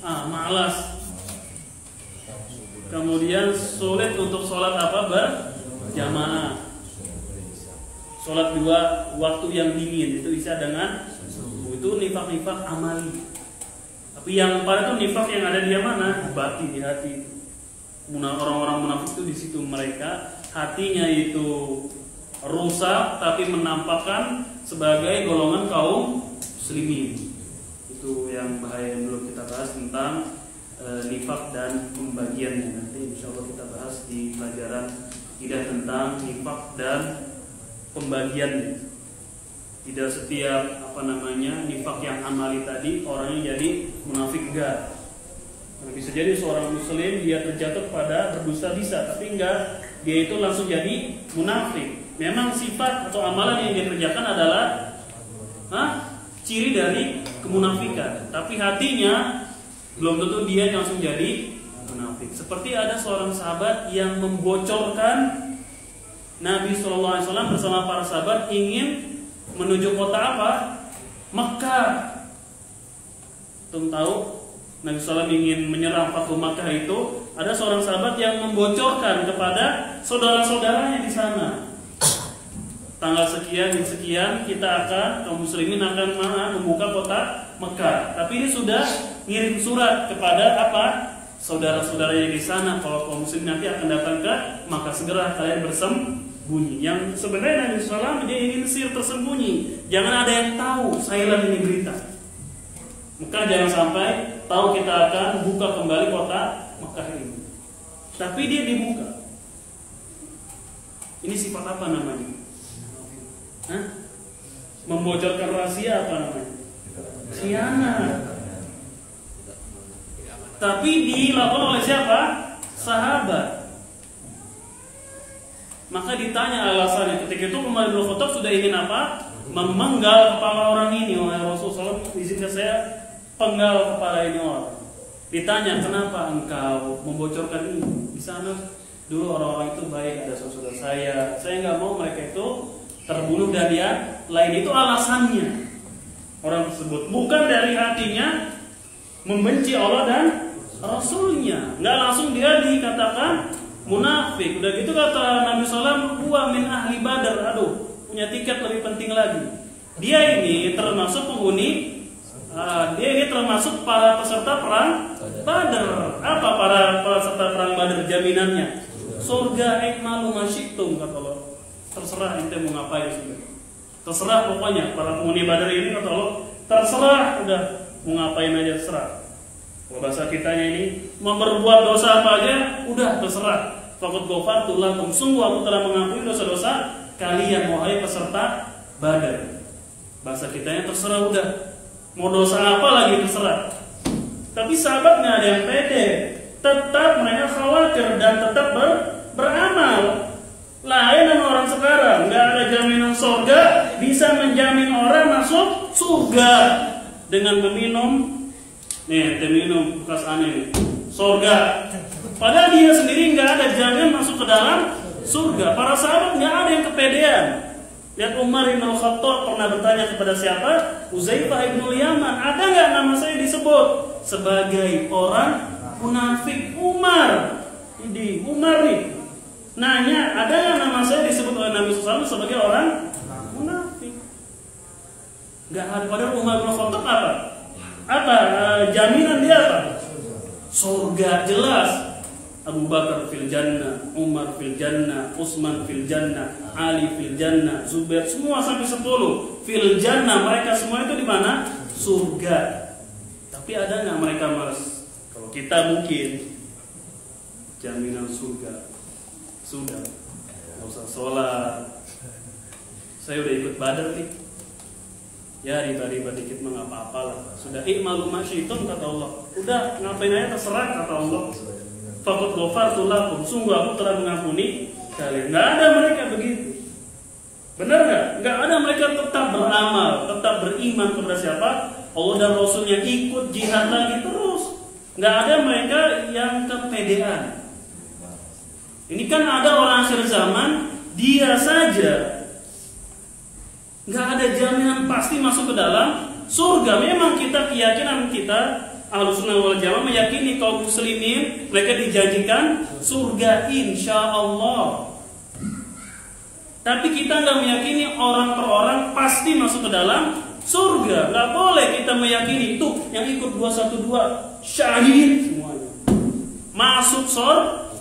Malas. Kemudian sulit untuk sholat berjamaah. Sholat 2 waktu yang dingin, itu bisa dengan itu nifaq-nifaq amali. Tapi yang pada itu nifaq yang ada di mana? Batin, di hati. Orang-orang munafik itu di situ, mereka hatinya itu rusak tapi menampakkan sebagai golongan kaum muslimin. Itu yang bahaya yang belum kita bahas tentang nifaq dan pembagiannya. Nanti insyaallah kita bahas di pelajaran tidak tentang nifaq dan pembagiannya. Tidak setiap nifaq yang amali tadi orangnya jadi munafik, enggak. Bisa jadi seorang muslim dia terjatuh pada berdusta bisa, tapi enggak, dia itu langsung jadi munafik. Memang sifat atau amalan yang dia kerjakan adalah ciri dari kemunafikan. Tapi hatinya belum tentu dia langsung jadi munafik. Seperti ada seorang sahabat yang membocorkan Nabi SAW bersama para sahabat ingin menuju kota apa? Mekah. Tum tahu Nabi SAW ingin menyerang Fathu Makkah itu, ada seorang sahabat yang membocorkan kepada saudara-saudaranya di sana. Tanggal sekian kita akan, kaum muslimin akan membuka kota Mekah. Tapi ini sudah ngirim surat kepada apa? Saudara-saudaranya di sana. Kalau kaum muslim nanti akan datang ke maka segera kalian bersembunyi. Yang sebenarnya Nabi SAW dia ingin sir tersembunyi. Jangan ada yang tahu silent ini berita. Maka jangan sampai tahu kita akan buka kembali kota Mekah ini. Tapi dia dibuka. Ini sifat apa namanya? Hah? Membocorkan rahasia apa namanya? Khianat. Tapi dilakukan oleh siapa? Sahabat. Maka ditanya alasannya. Ketika itu Umar bin Khattab sudah ingin apa? Memenggal kepala orang ini. Wahai Rasulullah, izinkan saya penggal kepala ini orang. Ditanya, kenapa engkau membocorkan ini? Di sana dulu orang-orang itu baik, ada saudara saya nggak mau mereka itu terbunuh dan yang lain. Itu alasannya orang tersebut, bukan dari hatinya membenci Allah dan Rasulnya. Nggak langsung dia dikatakan munafik. Udah gitu kata Nabi SAW, huwa min ahli Badar. Aduh, punya tiket lebih penting lagi. Dia ini termasuk penghuni. Dia ini termasuk para peserta perang Badar. Apa para peserta perang Badar jaminannya? Surga ikmalu masyiktum kata Allah. Terserah ente mau ngapain sudah. Terserah pokoknya para penghuni Badar ini kata Allah. Terserah udah mau ngapain aja terserah. Kalau bahasa kitanya ini mau berbuat dosa apa aja udah terserah. Faqad ghafartu lakum. Sungguh aku telah mengampuni dosa-dosa kalian wahai peserta Badar. Bahasa kitanya terserah udah. Mau dosa apa lagi terserah. Tapi sahabat nggak ada yang pede. Tetap mereka khawatir dan tetap beramal. Lain dengan orang sekarang, nggak ada jaminan surga. Bisa menjamin orang masuk surga dengan meminum. Nih, minum bekas aneh surga. Padahal dia sendiri nggak ada jaminan masuk ke dalam surga. Para sahabat nggak ada yang kepedean. Lihat Umar bin Khattab pernah bertanya kepada siapa? Uzaifah bin Yaman. Ada nggak nama saya disebut sebagai orang munafik? Umar nih nanya, ada nggak nama saya disebut oleh Nabi SAW sebagai orang munafik? Nggak ada. Padahal Umar bin Khattab apa jaminan dia apa? Surga jelas. Abu Bakar fil jannah, Umar fil jannah, Utsman fil jannah, Ali fil jannah, Zubair, semua sampai 10 fil jannah. Mereka semua itu di mana? Surga. Tapi ada nggak mereka malas? Kalau kita mungkin jaminan surga sudah, nggak usah sholat. Saya udah ikut Badar nih. Ya riba-riba dikit mah nggak apa-apa lah. Sudah ikmalu masyitum kata Allah. Udah ngapain aja terserah kata Allah. Faqad ghafartu lakum. Sungguh aku telah mengampuni kalian. Nggak ada mereka begitu. Benar nggak? Nggak ada. Mereka tetap beramal, tetap beriman kepada siapa? Allah dan Rasulnya, ikut jihad lagi terus. Nggak ada mereka yang kepedean. Ini kan ada orang akhir zaman, dia saja nggak ada jaminan pasti masuk ke dalam surga. Memang kita keyakinan kita Ahlussunnah wal Jamaah meyakini kaum muslimin mereka dijanjikan surga insya Allah. Tapi kita nggak meyakini orang per orang pasti masuk ke dalam surga. Nggak boleh kita meyakini itu yang ikut 212 syahid semuanya masuk surga.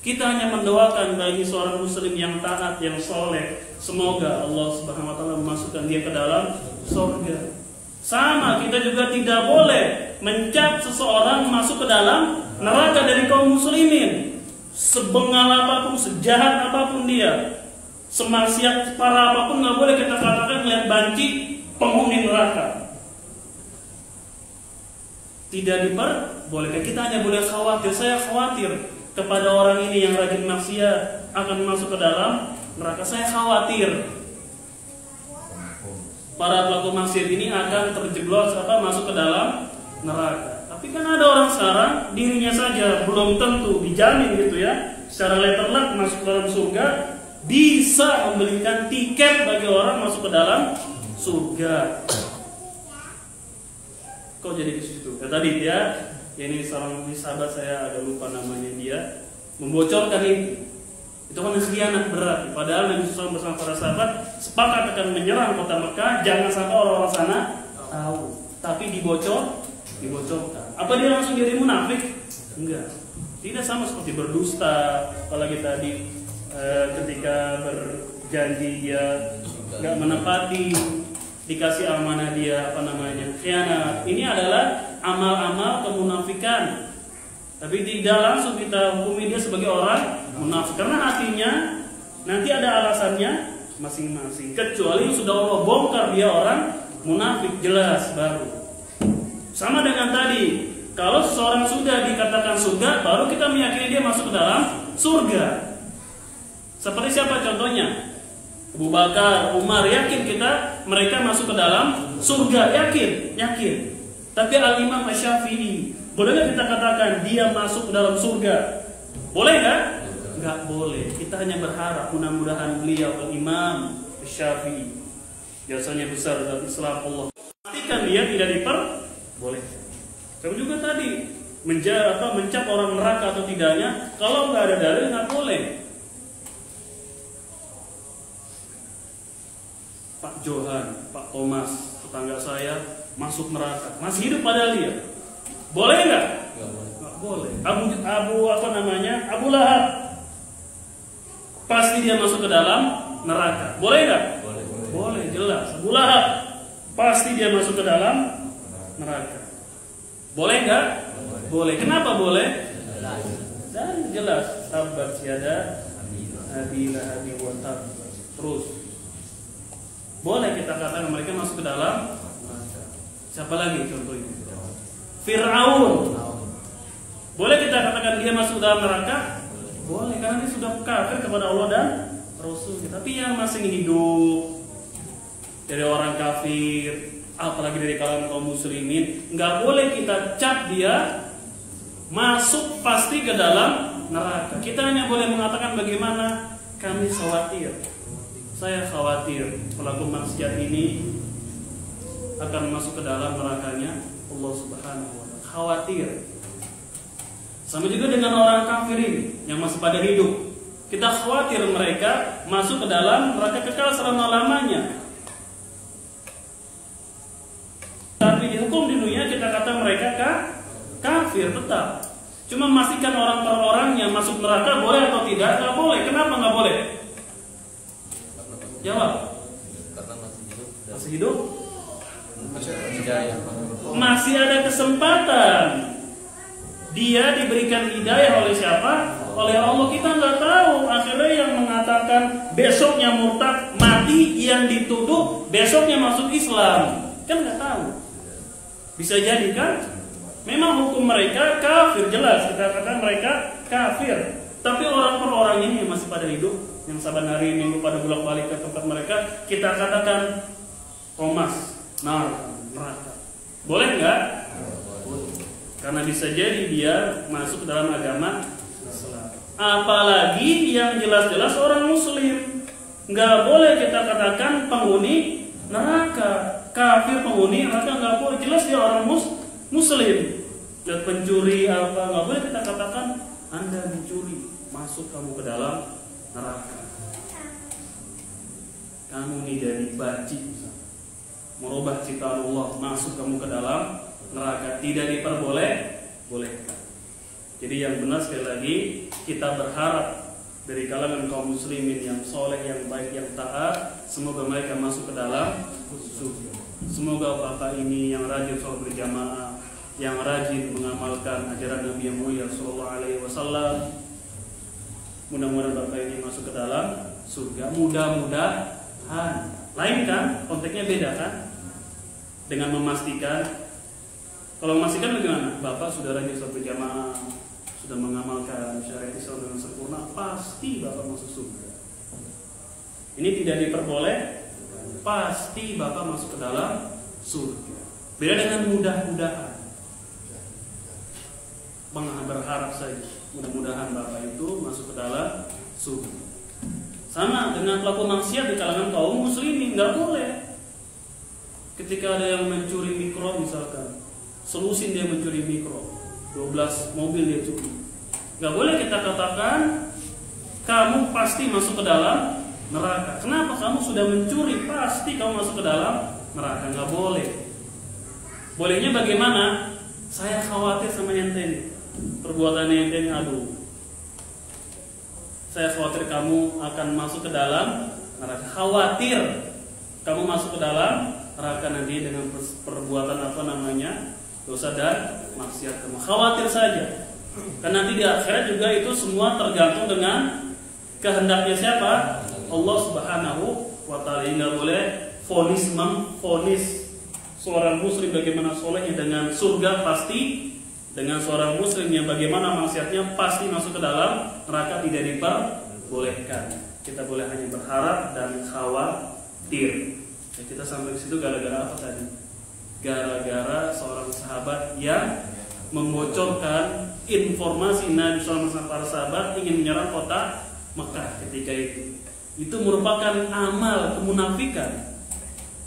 Kita hanya mendoakan bagi seorang muslim yang taat, yang soleh, semoga Allah Subhanahu wa taala memasukkan dia ke dalam surga. Sama, kita juga tidak boleh mencap seseorang masuk ke dalam neraka dari kaum muslimin. Sebengal apapun, sejahat apapun dia, semaksiat parah apapun, nggak boleh kita katakan melihat banci penghuni neraka. Tidak diperbolehkan. Kita hanya boleh khawatir. Saya khawatir kepada orang ini yang rajin maksiat akan masuk ke dalam neraka. Saya khawatir. para pelaku maksiat ini akan terjeblos masuk ke dalam neraka. Tapi kan ada orang sekarang dirinya saja belum tentu dijamin gitu ya, secara letterlock masuk ke dalam surga, bisa membelikan tiket bagi orang masuk ke dalam surga. Kok jadi ke situ? Tadi dia, ini seorang sahabat saya agak lupa namanya, dia membocorkan itu. Itu kan khianat berat. Padahal Nabi SAW bersama para sahabat sepakat akan menyerang kota Mekah, jangan sampai orang-orang sana tahu. Tapi dibocorkan. Apa dia langsung jadi munafik? Enggak. Tidak, sama seperti berdusta. Apalagi tadi ketika berjanji dia nggak menepati, dikasih amanah dia khianat. Ini adalah amal-amal kemunafikan. Tapi tidak langsung kita hukumi dia sebagai orang munafik, karena hatinya nanti ada alasannya masing-masing. Kecuali sudah Allah bongkar dia orang munafik, jelas baru. Sama dengan tadi, kalau seseorang sudah dikatakan surga, baru kita meyakini dia masuk ke dalam surga. Seperti siapa contohnya? Abu Bakar, Umar, yakin kita mereka masuk ke dalam surga, yakin. Tapi Al-Imam Asy-Syafi'i, boleh nggak kita katakan dia masuk ke dalam surga? Boleh nggak? Nggak boleh. Kita hanya berharap mudah-mudahan beliau Al-Imam Asy-Syafi'i, jasanya besar dalam Islam, Allah pastikan dia tidak diperbolehkan. Kamu juga tadi mencap orang neraka atau tidaknya, kalau nggak ada dalil nggak boleh. Pak Johan, Pak Thomas, tetangga saya masuk neraka, masih hidup padahal dia. Boleh nggak? Nggak boleh. Abu Lahab, pasti dia masuk ke dalam neraka. Boleh nggak? Boleh, jelas. Abu Lahab, pasti dia masuk ke dalam neraka. Boleh nggak? Boleh. Kenapa boleh? Dan jelas. Tabbat yada Abi Lahab wa tab. Terus. Boleh kita katakan mereka masuk ke dalam neraka. Siapa lagi contohnya? Fir'aun. Boleh kita katakan dia masuk ke dalam neraka? Boleh, karena dia sudah kafir kepada Allah dan Rasul. Tapi yang masih hidup dari orang kafir, apalagi dari kalangan kaum muslimin, nggak boleh kita cap dia masuk pasti ke dalam neraka. Kita hanya boleh mengatakan bagaimana kami khawatir. Saya khawatir pelaku maksiat ini akan masuk ke dalam nerakanya Allah Subhanahu wa Ta'ala. Khawatir. Sama juga dengan orang kafir ini yang masih pada hidup. Kita khawatir mereka masuk ke dalam neraka kekal selama-lamanya. Tapi dihukum di dunia kita kata mereka kafir tetap. Cuma memastikan orang per orang yang masuk neraka boleh atau tidak? Nggak boleh. Kenapa nggak boleh? Jawab. Karena masih hidup. Masih ada kesempatan. Dia diberikan hidayah oleh siapa? Oleh Allah. Kita nggak tahu. Akhirnya yang mengatakan besoknya murtad mati, yang dituduh besoknya masuk Islam, kan nggak tahu. Bisa jadi kan? Memang hukum mereka kafir, jelas kita katakan mereka kafir. Tapi orang per orang ini yang masih pada hidup, yang saban hari minggu pada bolak-balik ke tempat mereka, kita katakan Thomas, neraka. Boleh nggak? Boleh. Karena bisa jadi dia masuk dalam agama Islam. Apalagi yang jelas-jelas orang Muslim, nggak boleh kita katakan penghuni neraka. Kafir penghuni neraka nggak boleh. Jelas dia orang Muslim. Dan pencuri apa nggak boleh kita katakan Anda mencuri, masuk kamu ke dalam neraka. Kamu ini dari baci, merubah ciptaan Allah, masuk kamu ke dalam neraka. Tidak diperbolehkan. Jadi yang benar sekali lagi kita berharap dari kalangan kaum muslimin yang soleh, yang baik, yang taat, semoga mereka masuk ke dalam surga. Semoga bapak ini yang rajin sholat berjamaah, yang rajin mengamalkan ajaran Nabi yang mulia Sallallahu Alaihi Wasallam, mudah-mudahan bapak ini masuk ke dalam surga. Mudah-mudahan. Lain kan? Konteksnya beda kan? Dengan memastikan. Kalau memastikan bagaimana? Bapak sudah rajin sholat berjamaah, sudah mengamalkan syariat Islam dengan sempurna, pasti bapak masuk surga. Ini tidak diperbolehkan. pasti Bapak masuk ke dalam surga. Beda dengan mudah-mudahan. Berharap saja, mudah-mudahan Bapak itu masuk ke dalam surga. Sama dengan pelaku maksiat di kalangan kaum muslimin, nggak boleh. Ketika ada yang mencuri mikro misalkan, selusin dia mencuri mikro, 12 mobil dia curi. Nggak boleh kita katakan kamu pasti masuk ke dalam neraka. Kenapa? Kamu sudah mencuri, pasti kamu masuk ke dalam neraka. Nggak boleh. Bolehnya bagaimana? Saya khawatir sama ente nih, perbuatan ente nih, aduh. Saya khawatir kamu akan masuk ke dalam neraka. Khawatir kamu masuk ke dalam neraka nanti dengan perbuatan apa namanya, dosa dan maksiat kamu. Khawatir saja. Karena nanti di akhirat juga itu semua tergantung dengan kehendaknya siapa? Allah Subhanahu wa taala. Enggak boleh vonis seorang muslim bagaimana solehnya dengan surga pasti, dengan seorang muslim yang bagaimana maksiatnya pasti masuk ke dalam neraka, tidak diperbolehkan. Kita boleh hanya berharap dan khawatir. Ya, kita sampai ke situ gara-gara apa tadi? Gara-gara seorang sahabat yang membocorkan informasi Nabi SAW para sahabat ingin menyerang kota Mekah ketika itu. Itu merupakan amal kemunafikan,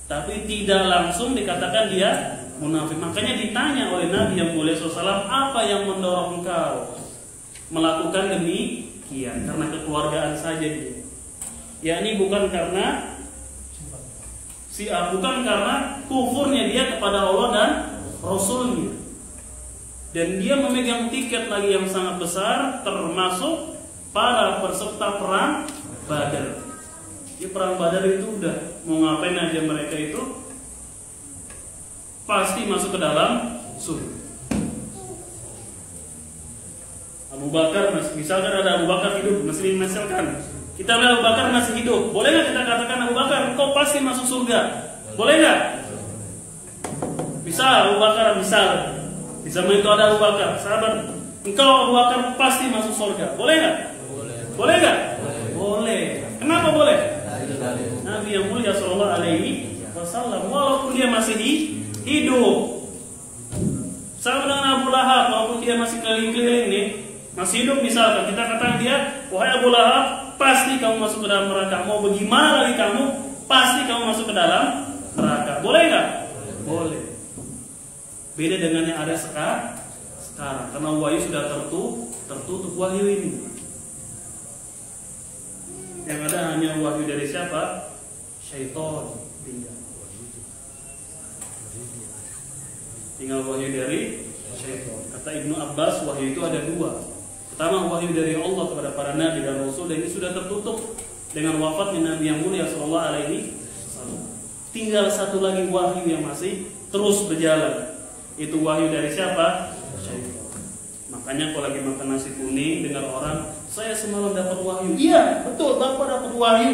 tapi tidak langsung dikatakan dia munafik. Makanya ditanya oleh Nabi yang mulia SAW, apa yang mendorong engkau melakukan demikian? Karena kekeluargaan saja dia. Yakni bukan karena bukan karena kufurnya dia kepada Allah dan Rasulnya. Dan dia memegang tiket lagi yang sangat besar, termasuk para peserta perang Badar. Di perang Badar itu udah mau ngapain aja mereka itu pasti masuk ke dalam surga. Abu Bakar, misalkan ada Abu Bakar hidup, misalkan kita lihat Abu Bakar masih hidup, boleh nggak kita katakan Abu Bakar kau pasti masuk surga? Boleh nggak? Misal Abu Bakar, misal di zaman itu ada Abu Bakar, sahabat, engkau Abu Bakar pasti masuk surga, boleh nggak? Boleh nggak? Boleh. Kenapa boleh? Nabi yang mulia Shallallahu Alaihi Wasallam, walaupun dia masih hidup, sama dengan Abu Lahab, walaupun dia masih keliling-keliling nih, masih hidup misalkan, kita katakan dia, wahai Abu Lahab, pasti kamu masuk ke dalam neraka. Mau bagaimana lagi kamu, pasti kamu masuk ke dalam neraka. Boleh nggak? Boleh. Beda dengan yang ada sekarang, karena wahyu sudah tertutup wahyu ini. Yang ada hanya wahyu dari siapa? Syaitan. Tinggal wahyu dari syaitan. Kata Ibnu Abbas, wahyu itu ada dua. Pertama, wahyu dari Allah kepada para nabi dan rasul, dan ini sudah tertutup dengan wafatnya Nabi yang mulia Shallallahu Alaihi Wasallam. Tinggal satu lagi wahyu yang masih terus berjalan. Itu wahyu dari siapa? Syaitan. Makanya kalau lagi makan nasi kuning, dengar orang, saya semalam dapat wahyu. Iya, betul, Bapak dapat wahyu.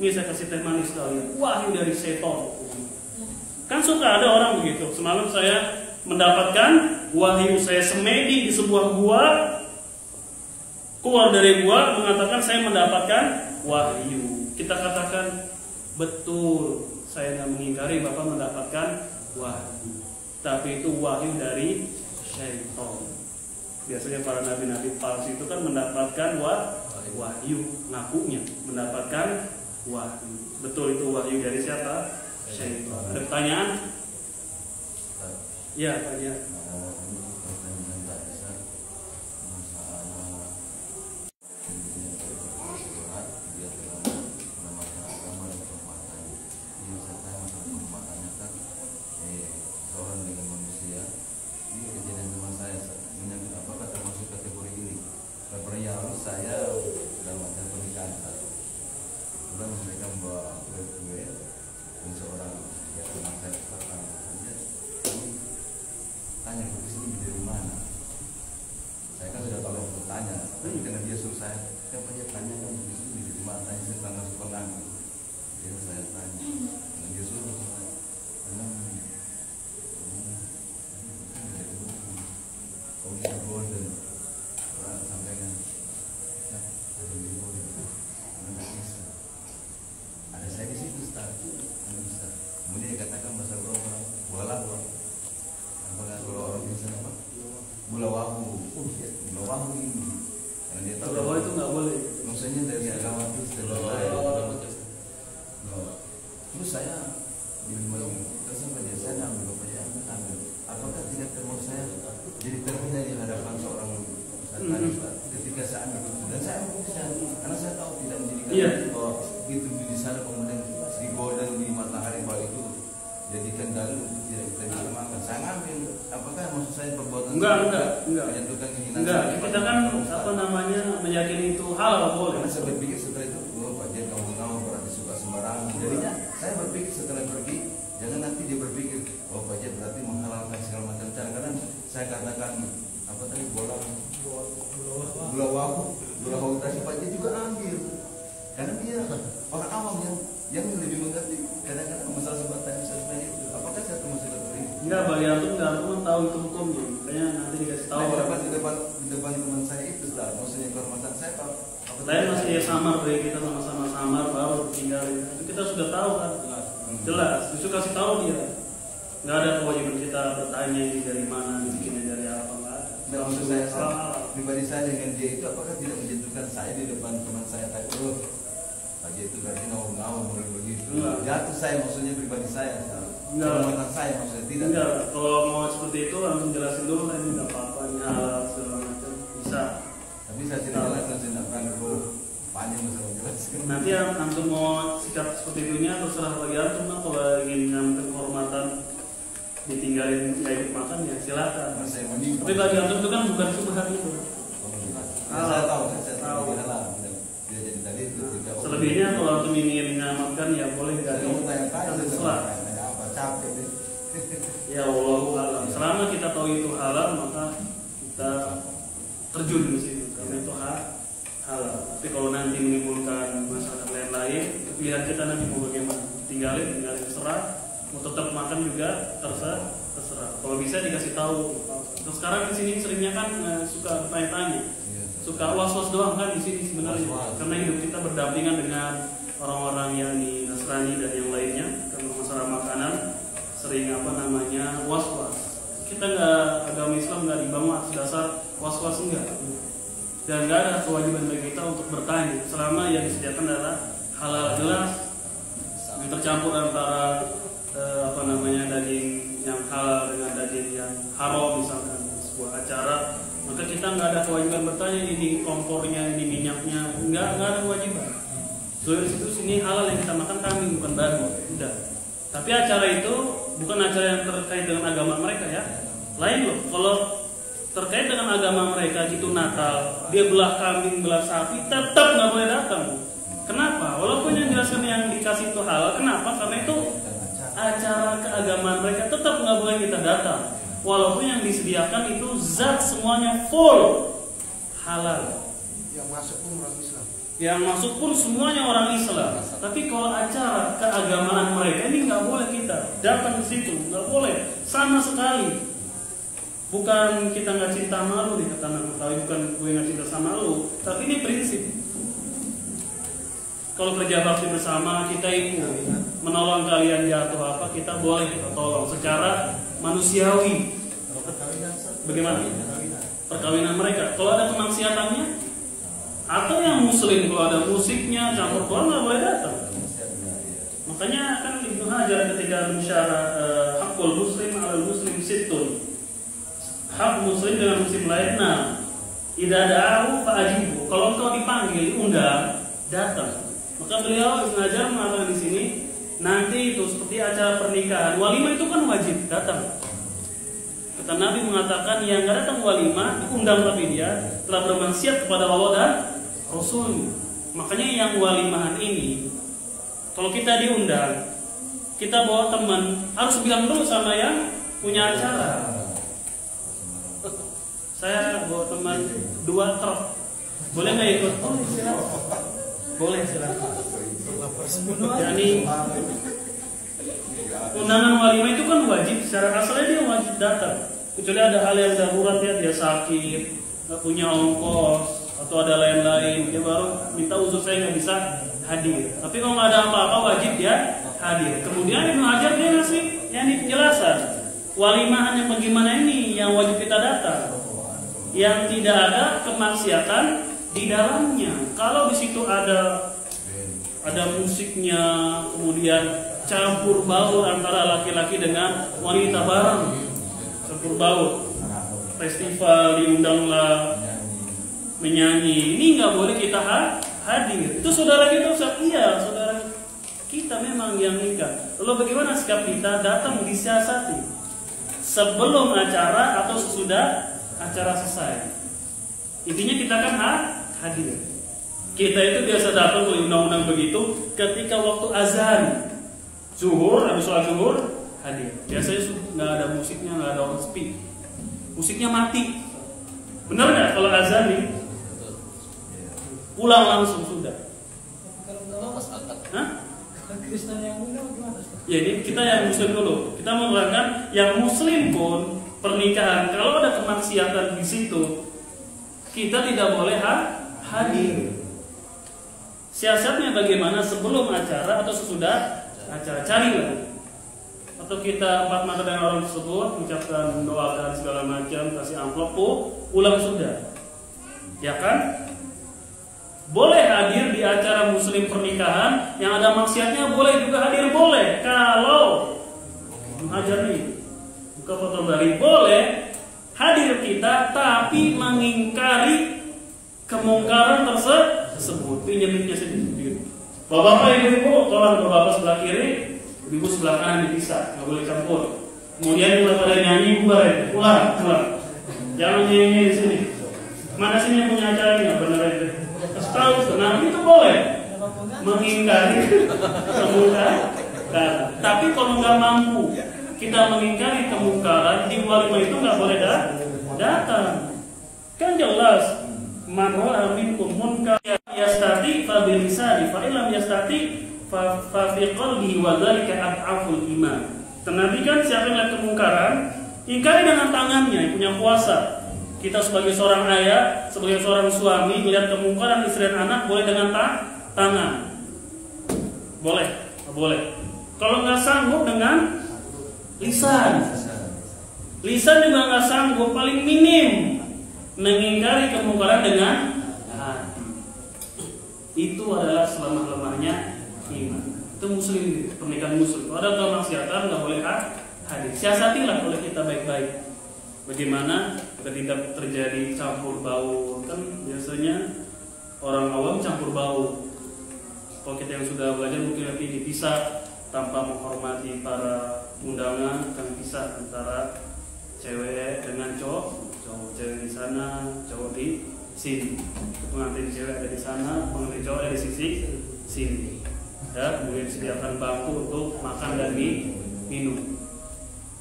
Ini saya kasih teh manis kalian. Wahyu dari setan. Kan suka ada orang begitu. Semalam saya mendapatkan wahyu, saya semedi di sebuah gua. Keluar dari gua mengatakan saya mendapatkan wahyu. Kita katakan betul, saya tidak mengingkari Bapak mendapatkan wahyu. Tapi itu wahyu dari syaitan. Biasanya para nabi-nabi palsu itu kan mendapatkan wahyu, ngakunya mendapatkan wahyu. Betul itu wahyu dari siapa? Syaitan. Ada pertanyaan? Ya, tanya. terus apa dia saya ambil bapaknya ambil. Apakah tidak termasuk saya jadi terhina di hadapan seorang ustaz ketika saya ambil itu dan saya bisa karena saya tahu tidak menjadikan bahwa itu di sana kemudian digoda di matahari bahwa itu jadikan dalil untuk tidak kita bisa makan. Saya ngambil. Apakah maksud saya perbuatan enggak menyentuhkan kehinaan? Enggak, kita kan meyakini itu halal boleh. Karena saya berpikir setelah itu, Pak Jen kamu berarti suka sembarangan. Jadinya saya berpikir setelah pergi, jangan nanti dia berpikir, oh Pak Jen berarti menghalalkan segala macam cara. Karena saya katakan apa tadi bola wawu tadi Pak Jen juga ambil. Karena dia orang awam yang lebih mengerti kadang-kadang masalah sebatas itu. Apakah saya termasuk ini? Enggak, bagi antum tahu itu hukumnya. Makanya nanti dikasih tahu. Di depan teman saya itu lah, maksudnya kehormatan saya tahu. Lain masih ya samar, kita sama-sama samar baru tinggal. Itu kita sudah tahu kan. Jelas, justru kasih tahu dia. Enggak ada kewajiban kita bertanya ini dari mana, bikinnya dari apa enggak. Dan maksud saya pribadi saya dengan dia itu apakah tidak menjatuhkan saya di depan teman saya tadi? Aja itu berarti ngawur begitu. Jatuh saya maksudnya pribadi saya. Kehormatan saya maksudnya tidak. Enggak, kalau mau seperti itu langsung jelasin dulu lah ini enggak apa-apa, ini halal segala macam bisa. Tapi saya tidak jelaskan saya tidak pernah dulu panjang masalah jelaskan. Nanti antum mau sikap seperti itunya terserah bagi antum lah. Kalau ingin ngambil kehormatan ditinggalin nggak ikut makan ya silakan. Tapi bagi antum itu kan bukan subhat itu. Saya tahu halal. Selebihnya kalau antum ingin mengamalkan ya boleh dari terserah. Ya wallahu a'lam. Selama kita tahu itu halal maka kita terjun di situ karena itu halal. Tapi kalau nanti menimbulkan masalah lain-lain, pilihan kita nanti mau bagaimana? Tinggalin terserah. Mau tetap makan juga terserah. Kalau bisa dikasih tahu. Terus sekarang di sini seringnya kan suka tanya-tanya. Suka was-was doang kan di sini sebenarnya. Karena hidup kita berdampingan dengan orang-orang yang di Nasrani dan yang lainnya. Karena masalah makanan sering was-was. Kita agama Islam nggak dibangun atas dasar was-was enggak. Dan nggak ada kewajiban bagi kita untuk bertanya selama yang disediakan adalah halal jelas. Yang tercampur antara daging yang halal dengan daging yang haram misalkan sebuah acara. Maka kita nggak ada kewajiban bertanya ini kompornya, ini minyaknya, nggak ada kewajiban. Soalnya itu sini halal yang kita makan kambing bukan babi, udah. Tapi acara itu bukan acara yang terkait dengan agama mereka ya, lain loh. Kalau terkait dengan agama mereka gitu Natal, dia belah kambing, belah sapi, tetap nggak boleh datang. Kenapa? Walaupun yang jelaskan yang dikasih itu halal, kenapa? Karena itu acara keagamaan mereka tetap nggak boleh kita datang. Walaupun yang disediakan itu zat semuanya full halal. Yang masuk pun orang Islam. Yang masuk pun semuanya orang Islam. Tapi kalau acara keagamaan mereka ini nggak boleh kita datang ke situ, nggak boleh sama sekali. Bukan kita nggak cinta sama lu nih kata Nabi, bukan gue nggak cinta sama lu, tapi ini prinsip. Kalau kerja bakti bersama kita ikut, menolong kalian jatuh apa kita boleh kita tolong secara manusiawi. Bagaimana perkawinan mereka? Kalau ada kemaksiatannya atau yang muslim kalau ada musiknya campur Quran nggak boleh datang. Makanya kan Ibnu Hajar ketika bicara hakul muslim al muslim situn, hak muslim dengan muslim lain. Nah, idza da'ahu fa'ajibu. Kalau engkau dipanggil diundang datang. Maka beliau Ibnu Hajar mengatakan di sini nanti itu seperti acara pernikahan, walimah itu kan wajib datang. Kata Nabi mengatakan yang nggak datang walimah diundang tapi dia telah bermaksiat kepada Allah dan Rasul. Makanya yang walimahan ini kalau kita diundang, kita bawa teman harus bilang dulu sama yang punya acara. Saya bawa teman 2 truk, boleh nggak ikut? Boleh silakan. Jadi undangan walimah itu kan wajib, secara asalnya dia wajib datang. Kecuali ada hal yang darurat ya, dia sakit, nggak punya ongkos atau ada lain-lain, dia baru minta uzur saya nggak bisa hadir. Tapi kalau nggak ada apa-apa wajib dia hadir. Kemudian Ibnu Hajar dia ngasih yang penjelasan walimah hanya bagaimana ini yang wajib kita datang, yang tidak ada kemaksiatan di dalamnya. Kalau di situ ada musiknya, kemudian campur baur antara laki-laki dengan wanita bareng, campur baur. Festival diundanglah menyanyi, ini nggak boleh kita hadir. Itu saudara kita Ustaz, iya saudara kita memang yang nikah. Lalu bagaimana sikap kita datang disiasati sebelum acara atau sesudah acara selesai? Intinya kita kan hadir. Kita itu biasa datang oleh undang-undang begitu ketika waktu azan zuhur, habis sholat zuhur hadir. Biasanya nggak ada musiknya, nggak ada orang speak, musiknya mati. Benar nggak kalau azan nih? Pulang langsung sudah. Hah? Kristen yang undang gimana? Ya ini kita yang muslim dulu. Kita menerangkan yang muslim pun pernikahan kalau ada kemaksiatan di situ kita tidak boleh hadir. Siasatnya bagaimana sebelum acara atau sesudah acara, carilah. Atau kita empat mata dengan orang tersebut, mengucapkan doakan segala macam, kasih amplop, pulang sudah. Ya kan? Boleh hadir di acara muslim pernikahan yang ada maksiatnya, boleh juga hadir, boleh. Kalau mengajar nih, buka foto bari, boleh hadir kita, tapi mengingkari kemungkaran tersebut. Pinjam-pinjam sendiri. Bapak-bapak, ibu-ibu, tolong bapak sebelah kiri, ibu sebelah kanan dipisah, nggak boleh campur. Kemudian kalau pada nyanyi, bubar, pulang. Jangan nyanyi di sini. Mana sini yang punya acara ini? Benar itu. Tahu, nah itu boleh mengingkari kemungkaran. Tapi kalau nggak mampu kita mengingkari kemungkaran, di walimah itu nggak boleh datang. Kan jelas, man ra'a minkum munkar yastati fa bi lisani fa illam yastati fa fi qalbihi wa dzalika ad'aful iman. Nabi kan siapa yang lihat kemungkaran, ingkari dengan tangannya, yang punya kuasa. Kita sebagai seorang ayah, sebagai seorang suami, melihat kemungkaran istri dan anak boleh dengan tangan. Boleh. Kalau nggak sanggup dengan lisan. Lisan juga nggak sanggup, paling minim mengingkari kemungkaran dengan hati. Itu adalah selemah-lemahnya iman. Itu muslim, pernikahan muslim. Kalau ada kemaksiatan nggak boleh hadir. Siasatilah oleh kita baik-baik. Bagaimana ketika terjadi campur baur, kan biasanya orang awam campur baur. Kalau kita yang sudah belajar mungkin nanti dipisah tanpa menghormati para undangan, kan pisah antara cewek dengan cowok, cewek di sana, cowok di sini. Pengantin cewek ada di sana, pengantin cowok ada di sisi sini. Ya, kemudian disediakan bangku untuk makan dan minum.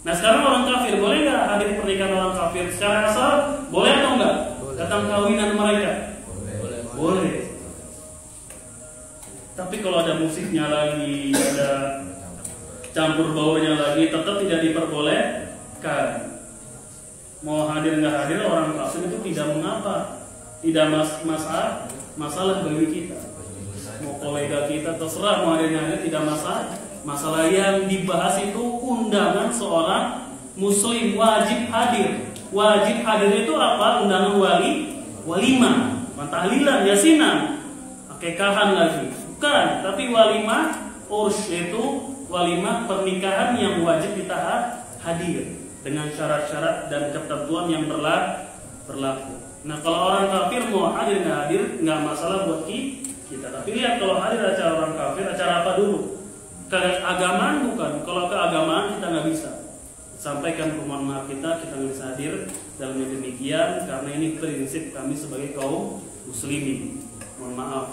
Nah sekarang orang kafir boleh nggak hadir pernikahan orang kafir? Secara asal boleh atau enggak? Datang kawinan mereka? Boleh. Tapi kalau ada musiknya lagi, ada campur baurnya lagi, tetap tidak diperbolehkan. Mau hadir nggak hadir orang kafir itu tidak mengapa, tidak masalah bagi kita. Mau kolega kita terserah mau hadir tidak masalah. Masalah yang dibahas itu undangan seorang muslim wajib hadir. Wajib hadir itu apa? Undangan walimah, tahlilan, yasinan, akekahan lagi. Bukan, tapi walimah urs itu walimah pernikahan yang wajib kita hadir dengan syarat-syarat dan ketentuan yang berlaku. Nah kalau orang kafir mau hadir nggak masalah buat kita. Tapi lihat kalau hadir acara orang kafir, acara apa dulu? Keagamaan bukan. Kalau keagamaan kita nggak bisa sampaikan permohonan maaf kita nggak bisa hadir dalam yang demikian karena ini prinsip kami sebagai kaum muslimin. Mohon maaf.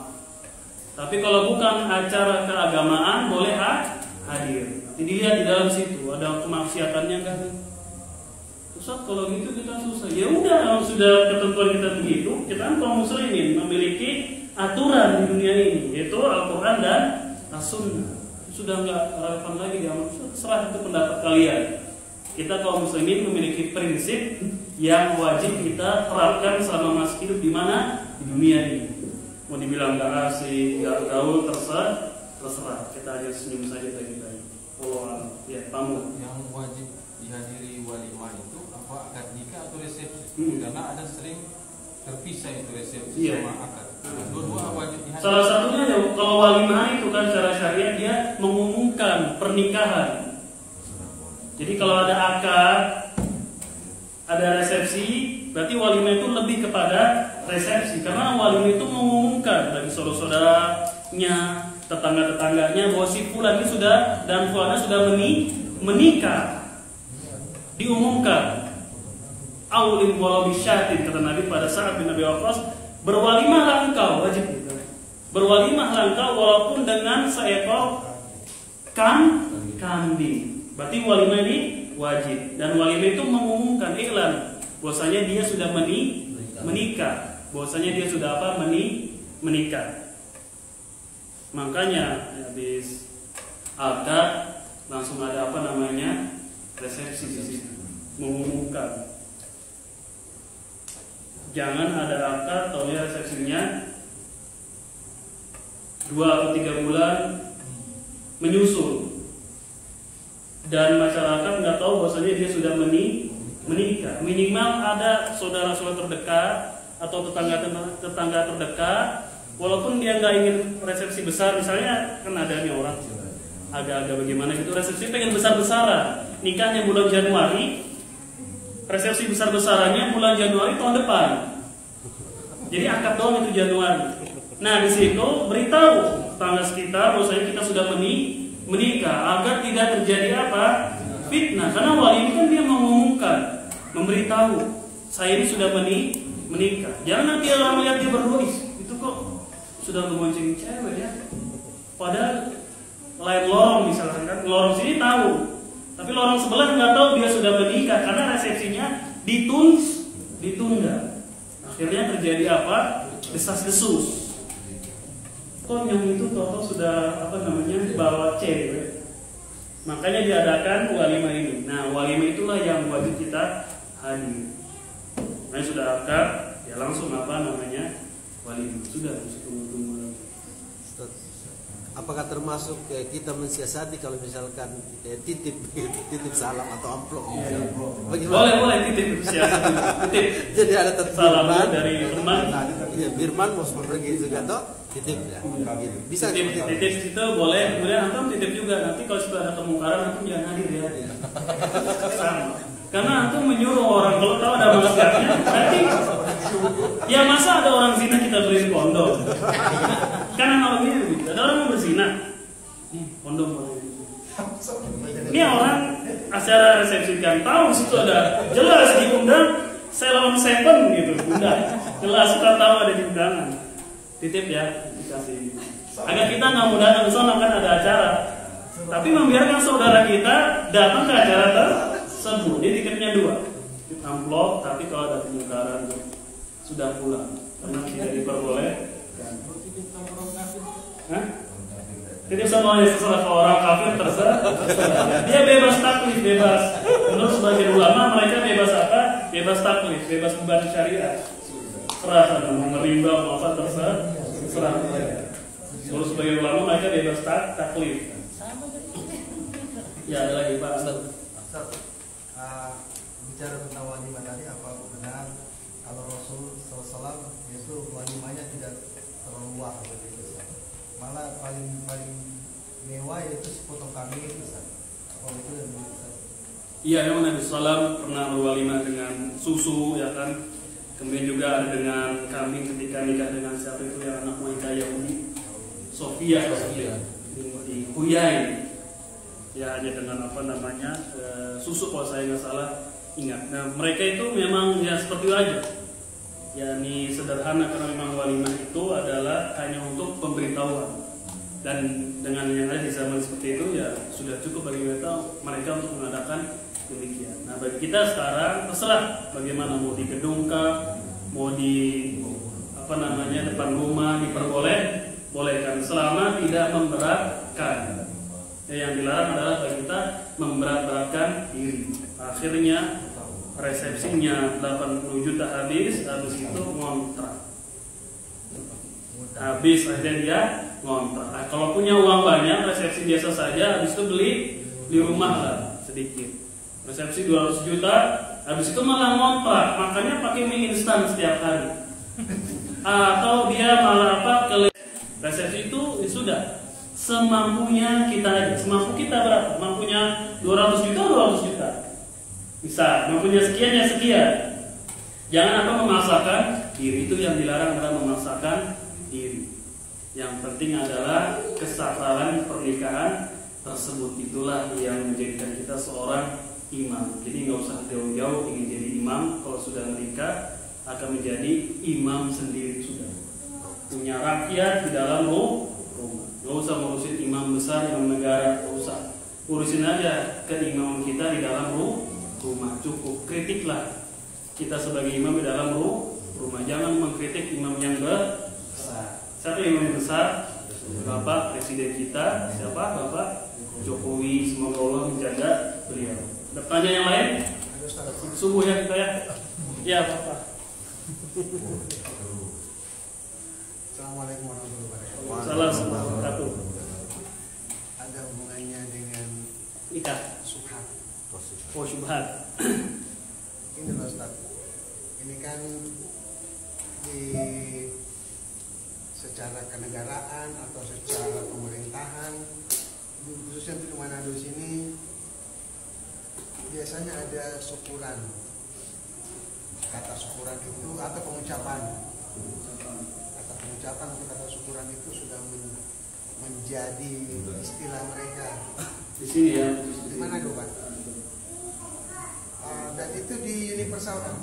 Tapi kalau bukan acara keagamaan boleh hadir. Nanti dilihat di dalam situ ada kemaksiatannya kan. Ustaz kalau gitu kita susah. Ya udah kalau sudah ketentuan kita begitu, kita kan kaum muslimin memiliki aturan di dunia ini yaitu Al-Quran dan As-Sunnah. Sudah nggak relevan lagi ya, serah itu pendapat kalian. Kita kaum muslimin memiliki prinsip yang wajib kita terapkan selama masih hidup di mana di dunia ini. Mau dibilang nggak asik, nggak gaul, terserah. Kita hanya senyum saja tadi. Allah ya, tamu. Yang wajib dihadiri walimah itu apa akad nikah atau resepsi? Karena ada sering terpisah itu resepsi sama akad. Salah satunya ya, kalau walimah itu kan secara syariat dia mengumumkan pernikahan. Jadi kalau ada akad, ada resepsi, berarti walimah itu lebih kepada resepsi. Karena walimah itu mengumumkan bagi saudara-saudaranya, tetangga-tetangganya bahwa si fulan ini sudah dan fulana sudah menikah. Diumumkan. Aulin walau bisyatin, kata Nabi pada saat bin Abi Waqqas, berwalimahlah engkau, wajib. Berwalimahlah engkau walaupun dengan seekor kambing. Berarti walimah ini wajib. Dan walimah itu mengumumkan iklan bahwasanya dia sudah menikah. Bahwasanya dia sudah menikah. Makanya habis akad langsung ada resepsi di situ. Mengumumkan. Jangan ada akad atau resepsinya 2 atau 3 bulan menyusul dan masyarakat nggak tahu bahwasanya dia sudah menikah. Minimal ada saudara-saudara terdekat atau tetangga terdekat, walaupun dia nggak ingin resepsi besar, misalnya kan ada nih orang agak-agak bagaimana gitu, resepsi pengen besar-besaran, nikahnya bulan Januari, resepsi besar-besarannya bulan Januari tahun depan. Jadi akad doang itu Januari. Nah di situ beritahu tetangga sekitar bahwasanya kita sudah menikah agar tidak terjadi fitnah. Karena wali ini kan dia mengumumkan, memberitahu saya ini sudah menikah. Jangan nanti orang melihat dia berdua, itu kok sudah ngebonceng cewek ya. Padahal lain lorong misalkan kan, lorong sini tahu, tapi lorong sebelah nggak tahu dia sudah menikah karena resepsinya ditunda. Akhirnya terjadi desas-desus. Kok yang itu toto sudah bawa cewek. Makanya diadakan walimah ini. Nah, walimah itulah yang wajib kita hadir. Nah, sudah akad, ya langsung walimah. Sudah tunggu. Apakah termasuk kita mensiasati kalau misalkan titip salam atau amplop? Boleh titip siasat. Titip. Jadi ada salam dari teman. Iya, Birman mau pergi juga toh, titip ya. Gitu. Bisa titip itu boleh. Kemudian antum titip juga. Nanti kalau sudah ada kemungkaran antum jangan hadir ya. Sama. Karena antum menyuruh orang kalau tahu ada maksiatnya, nanti ya masa ada orang zina kita beliin kondom. Karena normalnya begitu. Ada orang yang berzina, nih kondom. Ini orang acara resepsi kan tahu situ ada jelas diundang Salon 7 gitu, undang. Jelas kita tahu ada di undangan. Titip ya, dikasih. Agar kita nggak mudah ke sana kan ada acara. Tapi membiarkan saudara kita datang ke acara tersebut. Dia tiketnya 2. Amplop, tapi kalau ada kemungkaran sudah pulang. Karena tidak diperbolehkan. Titip semuanya sesuai ke orang kafir terserah. Dia bebas taklif, bebas. Menurut sebagian ulama mereka bebas bebas taklif, bebas beban syariat. Serah mau merimba mau apa terserah. Menurut sebagian ulama mereka bebas taklif. Ya ada lagi Pak Ustaz. Bicara tentang walimah tadi, apa benar kalau Rasul SAW itu walimahnya tidak terlalu wah begitu, malah paling mewah yaitu sepotong kambing itu, kalau itu yang begitu. Iya, memang Nabi SAW pernah berwalimah dengan susu, ya kan. Kemudian juga ada dengan kambing ketika nikah dengan siapa itu yang anak wanita Yahudi, Sofia di Huyai. Ya hanya dengan susu kalau saya nggak salah ingat. Nah mereka itu memang ya seperti itu aja. Ya ini sederhana karena memang walimah itu adalah hanya untuk pemberitahuan. Dan dengan yang ada di zaman seperti itu ya sudah cukup bagi mereka untuk mengadakan demikian. Nah bagi kita sekarang terserah bagaimana, mau di gedung kah, mau di depan rumah, diperbolehkan selama tidak memberatkan. Yang dilarang adalah bagi kita memberat-beratkan diri. Akhirnya resepsinya 80 juta habis itu ngontrak. Habis akhirnya dia ngontrak. Nah, kalau punya uang banyak, resepsi biasa saja, habis itu beli rumah lah sedikit. Resepsi 200 juta, habis itu malah ngontrak. Makanya pakai mie instan setiap hari. atau dia malah resepsi itu ya sudah semampunya kita aja. Semampu kita berapa? Mampunya 200 juta, 200 juta. Bisa, mampunya sekian ya sekian. Jangan memaksakan diri, itu yang dilarang adalah memaksakan diri. Yang penting adalah kesabaran pernikahan tersebut, itulah yang menjadikan kita seorang imam. Jadi nggak usah jauh-jauh ingin jadi imam. Kalau sudah menikah akan menjadi imam sendiri sudah. Punya rakyat di dalam rumah. Nggak usah ngurusin imam besar, imam negara, nggak usah. Urusin aja keimaman kita di dalam rumah. Cukup kritiklah kita sebagai imam di dalam rumah. Jangan mengkritik imam yang besar. Siapa imam besar? Bapak Presiden kita. Siapa? Bapak Jokowi. Semoga Allah menjaga beliau. Depannya yang lain? Subuh ya kita ya. Ya Bapak. Assalamualaikum warahmatullahi wabarakatuh. Assalamualaikum warahmatullahi wabarakatuh. Ada hubungannya dengan Nikah. subhat. Oh syubhat. Ini loh Ustaz. Ini kan di secara kenegaraan atau secara pemerintahan, khususnya di Manado sini biasanya ada syukuran. Kata syukuran itu atau pengucapan atau kata syukuran itu sudah menjadi istilah mereka. Di sini ya. Di mana Pak? Dan itu di universal kan.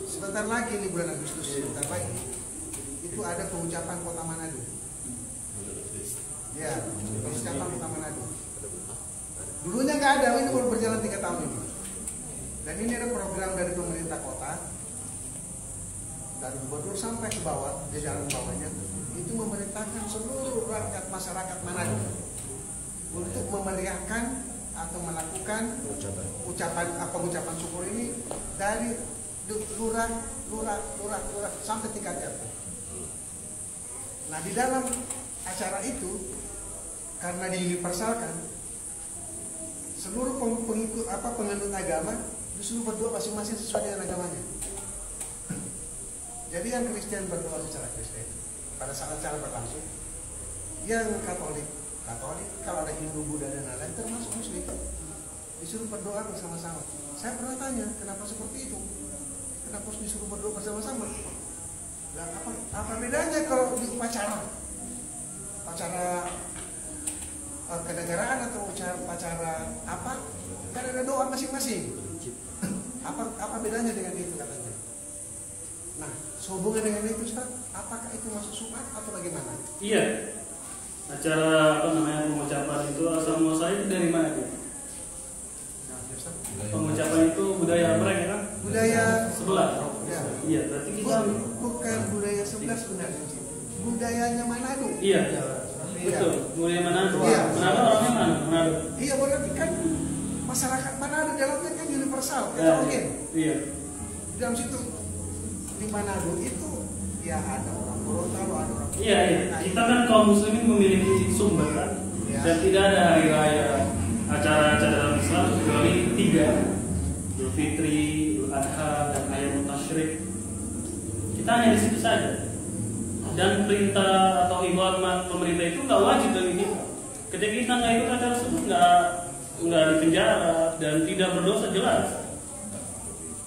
Sebentar lagi nih bulan Agustus, sebentar lagi itu ada pengucapan Kota Manado. Ya, pengucapan Kota Manado. Dulunya nggak ada, ini baru berjalan 3 tahun ini. Dan ini ada program dari pemerintah kota, dari gubernur sampai ke bawah, jajaran bawahnya, itu memerintahkan seluruh rakyat masyarakat Manado untuk memeriahkan atau melakukan ucapan syukur ini dari lurah sampai tingkat RT. Nah di dalam acara itu karena diuniversalkan, seluruh pengikut penganut agama disuruh berdoa masing-masing sesuai dengan agamanya. Jadi yang Kristen berdoa secara Kristen pada saat acara berlangsung, yang Katolik, kalau ada Hindu, Buddha dan lain-lain termasuk Muslim disuruh berdoa bersama-sama. Saya pernah tanya kenapa seperti itu, kenapa harus disuruh berdoa bersama-sama? Dan apa bedanya kalau di upacara kenegaraan atau upacara apa? Kan ada doa masing-masing. Apa bedanya dengan itu katanya? Nah, sehubungan dengan itu Ustaz, apakah itu masuk syubhat atau bagaimana? Iya. Acara pengucapan itu asal muasalnya itu dari mana dia? Pengucapan itu budaya mereka kan? Budaya sebelah. Ya. Iya, berarti kita bukan budaya sebelah sebenarnya. Budayanya Manado. Iya. Betul, budaya Manado. Iya. Manado orangnya mana? Manado. Iya, berarti kan masyarakat Manado dalamnya kan universal, Ya, heterogen. iya. Di dalam situ di Manado itu ya ada orang Gorontalo, ada orang. Iya. Kita kan kaum muslimin memiliki sumber kan, Ya. dan tidak ada hari raya acara-acara dalam Islam kecuali 3, Idul Fitri, Idul Adha, dan Ayatul Tasyrik. Kita hanya di situ saja. Dan perintah atau himbauan pemerintah itu nggak wajib bagi kita. Ketika kita nggak ikut acara tersebut nggak dipenjara dan tidak berdosa jelas.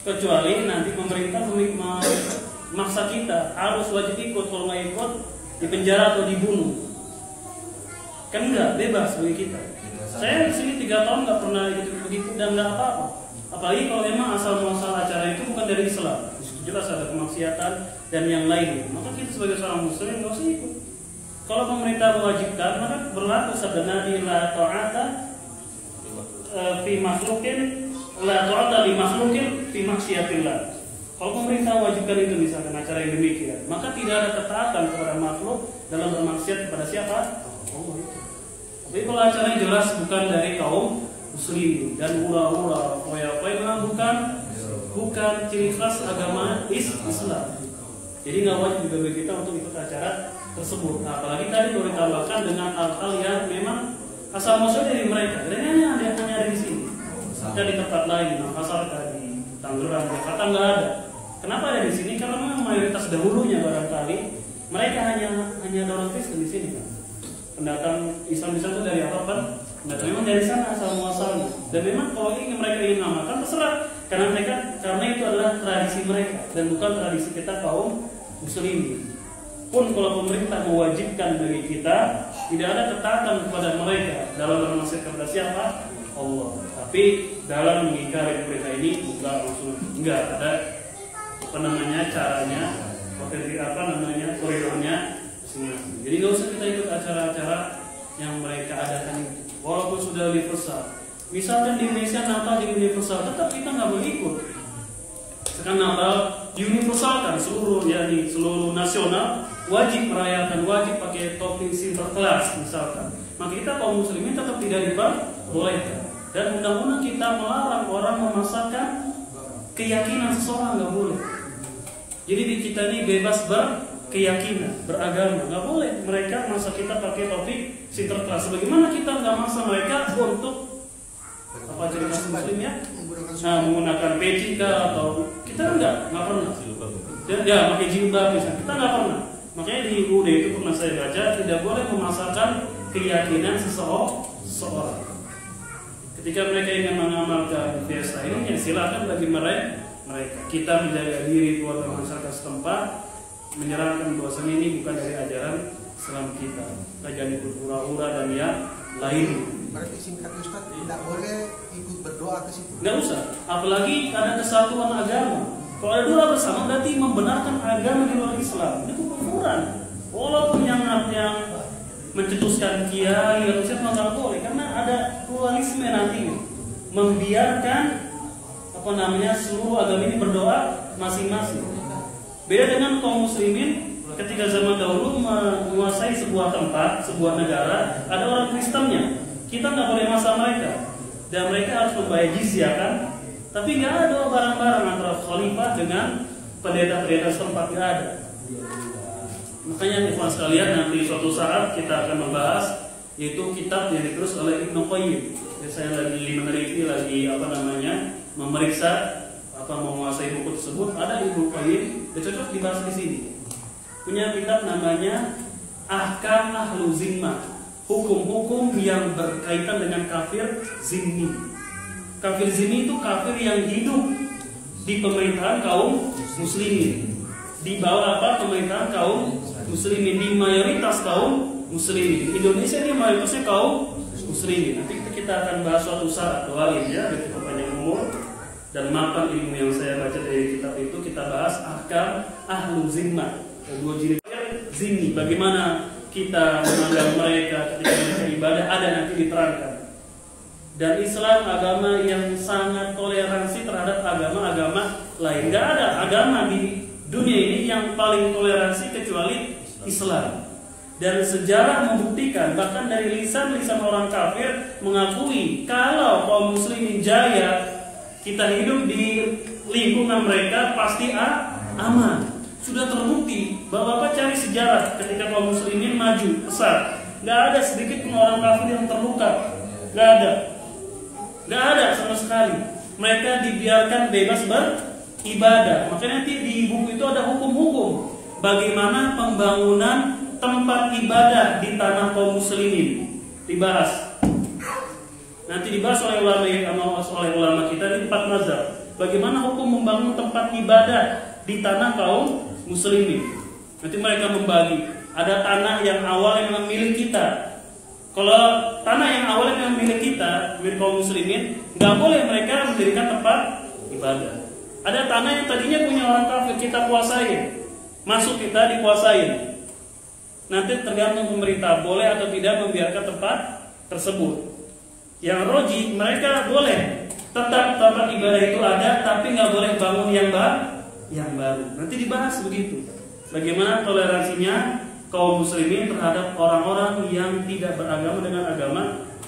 Kecuali nanti pemerintah memaksa kita harus wajib ikut, kalau nggak ikut dipenjara atau dibunuh. Kan nggak bebas bagi kita. Saya di sini 3 tahun nggak pernah ikut begitu dan nggak apa-apa. Apalagi kalau memang asal muasal acara itu bukan dari Islam. Jelas ada kemaksiatan dan yang lainnya. Maka kita sebagai seorang muslim nggak usah ikut. Kalau pemerintah mewajibkan, maka berlaku sabda Nabi la ta'ata fi makhluqin la ta'ata li makhluqin fi maksiatillah. Kalau pemerintah wajibkan itu misalkan acara yang demikian, maka tidak ada ketaatan kepada makhluk dalam bermaksiat kepada siapa? Allah itu. Tapi kalau acaranya jelas bukan dari kaum muslimin dan hura-hura, foya-foya bukan ciri khas agama Islam. Jadi nggak wajib juga bagi kita untuk ikut acara tersebut. Nah, apalagi tadi baru ditambahkan dengan hal-hal yang memang asal muasal dari mereka. Dan hanya ada di sini. Kita di tempat lain, di Makassar, di Tangerang, Jakarta nggak ada. Kenapa ada di sini? Karena memang mayoritas dahulunya barangkali mereka hanya ada orang Kristen di sini kan. Pendatang Islam itu dari apa kan? Memang dari sana asal muasalnya. Dan memang kalau mereka ingin mengamalkan terserah, karena itu adalah tradisi mereka dan bukan tradisi kita kaum muslimin. Pun kalau pemerintah mewajibkan bagi kita, tidak ada ketaatan kepada mereka dalam bermaksud kepada siapa? Allah. Tapi dalam mengingkari perintah ini bukan langsung enggak ada caranya, koridornya masing-masing. Jadi nggak usah kita ikut acara-acara yang mereka adakan itu, walaupun sudah universal. Misalkan di Indonesia Natal jadi universal, tetap kita nggak boleh ikut. Sekarang Natal diuniversalkan seluruh nasional wajib merayakan, wajib pakai topping Sinterklas misalkan. Maka kita kaum muslimin tetap tidak diperbolehkan. Dan undang-undang kita melarang orang memasakkan keyakinan seseorang, nggak boleh. Jadi di kita ini bebas berkeyakinan, beragama, nggak boleh mereka masa kita pakai topi Sinterklas. Bagaimana kita nggak masa mereka untuk apa jadi muslim ya? Menggunakan peci atau kita nggak pernah. Ya pakai jilbab misalnya, kita nggak pernah. Makanya di UUD itu pernah saya baca tidak boleh memasakkan keyakinan seseorang. Ketika mereka ingin mengamalkan fiesta ini, ya silakan bagi mereka. Kita menjaga diri keluarga masyarakat setempat, menyerahkan bahwasanya ini bukan dari ajaran Islam kita. Jangan ikut hura-hura dan yang lain. Berarti singkat Ustaz, tidak boleh ikut berdoa ke situ. Nggak usah, apalagi ada kesatuan agama. Kalau ada doa bersama berarti membenarkan agama di luar Islam. Itu kekufuran. Walaupun yang mencetuskan kiai atau siapa nggak boleh, karena ada pluralisme nanti, membiarkan seluruh agama ini berdoa masing-masing. Beda dengan kaum muslimin ketika zaman dahulu menguasai sebuah tempat, sebuah negara, ada orang Kristennya, kita nggak boleh masa mereka, dan mereka harus membayar jizyah kan. Tapi nggak ada barang-barang antara khalifah dengan pendeta-pendeta setempat, nggak ada. Makanya ikhwan sekalian, nanti suatu saat kita akan membahas yaitu kitab yang ditulis oleh Ibnu Qayyim. Saya lagi meneliti, memeriksa menguasai buku tersebut. Ada Ibnu Qayyim, cocok dibahas di sini. Punya kitab namanya Ahkam Ahlu Zimmah, hukum-hukum yang berkaitan dengan kafir zimmi. Kafir zimmi itu kafir yang hidup di pemerintahan kaum muslimin, di bawah pemerintahan kaum muslimin, di mayoritas kaum muslimin. Indonesia ini mayoritasnya kaum muslimin. Nanti kita akan bahas suatu saat ya, dari panjang umur dan makan ilmu yang saya baca dari kitab itu. Kita bahas Ahkam Ahlu Zimmah, 2 jilid zimmi. Bagaimana kita memandang mereka ketika mereka ibadah, ada nanti diterangkan. Dan Islam agama yang sangat toleransi terhadap agama-agama lain. Gak ada agama di dunia ini yang paling toleransi kecuali Islam. Dan sejarah membuktikan, bahkan dari lisan-lisan orang kafir mengakui kalau kaum muslimin jaya, kita hidup di lingkungan mereka pasti aman. Sudah terbukti. Bapak-bapak cari sejarah ketika kaum muslimin maju besar, gak ada sedikit pun orang kafir yang terluka. Gak ada sama sekali. Mereka dibiarkan bebas beribadah. Makanya nanti di buku itu ada hukum-hukum bagaimana pembangunan tempat ibadah di tanah kaum muslimin. Dibahas. Nanti dibahas oleh ulama kita di 4 mazhab. Bagaimana hukum membangun tempat ibadah di tanah kaum muslimin. Nanti mereka membagi. Ada tanah yang awalnya milik kita. Kalau tanah yang awalnya milik kita, milik kaum muslimin, nggak boleh mereka mendirikan tempat ibadah. Ada tanah yang tadinya punya orang kafir, kita kuasain, masuk kita dikuasain. Nanti tergantung pemerintah boleh atau tidak membiarkan tempat tersebut. Yang roji mereka boleh tetap tempat ibadah itu ada, tapi nggak boleh bangun yang baru. Nanti dibahas begitu. Bagaimana toleransinya kaum muslimin terhadap orang-orang yang tidak beragama dengan agama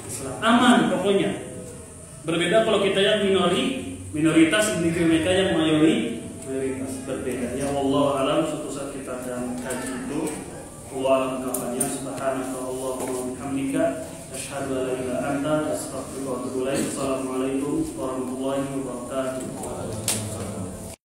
Islam. Aman pokoknya. Berbeda kalau kita yang minoritas, negeri mereka yang mayoritas berbeda. Ya Allah alam, suatu saat kita akan kaji itu. Wallahu a'lam. Subhanaka Allahumma wa bihamdika asyhadu an la ilaha illa anta astaghfiruka wa atubu ilaik. Assalamualaikum warahmatullahi wabarakatuh.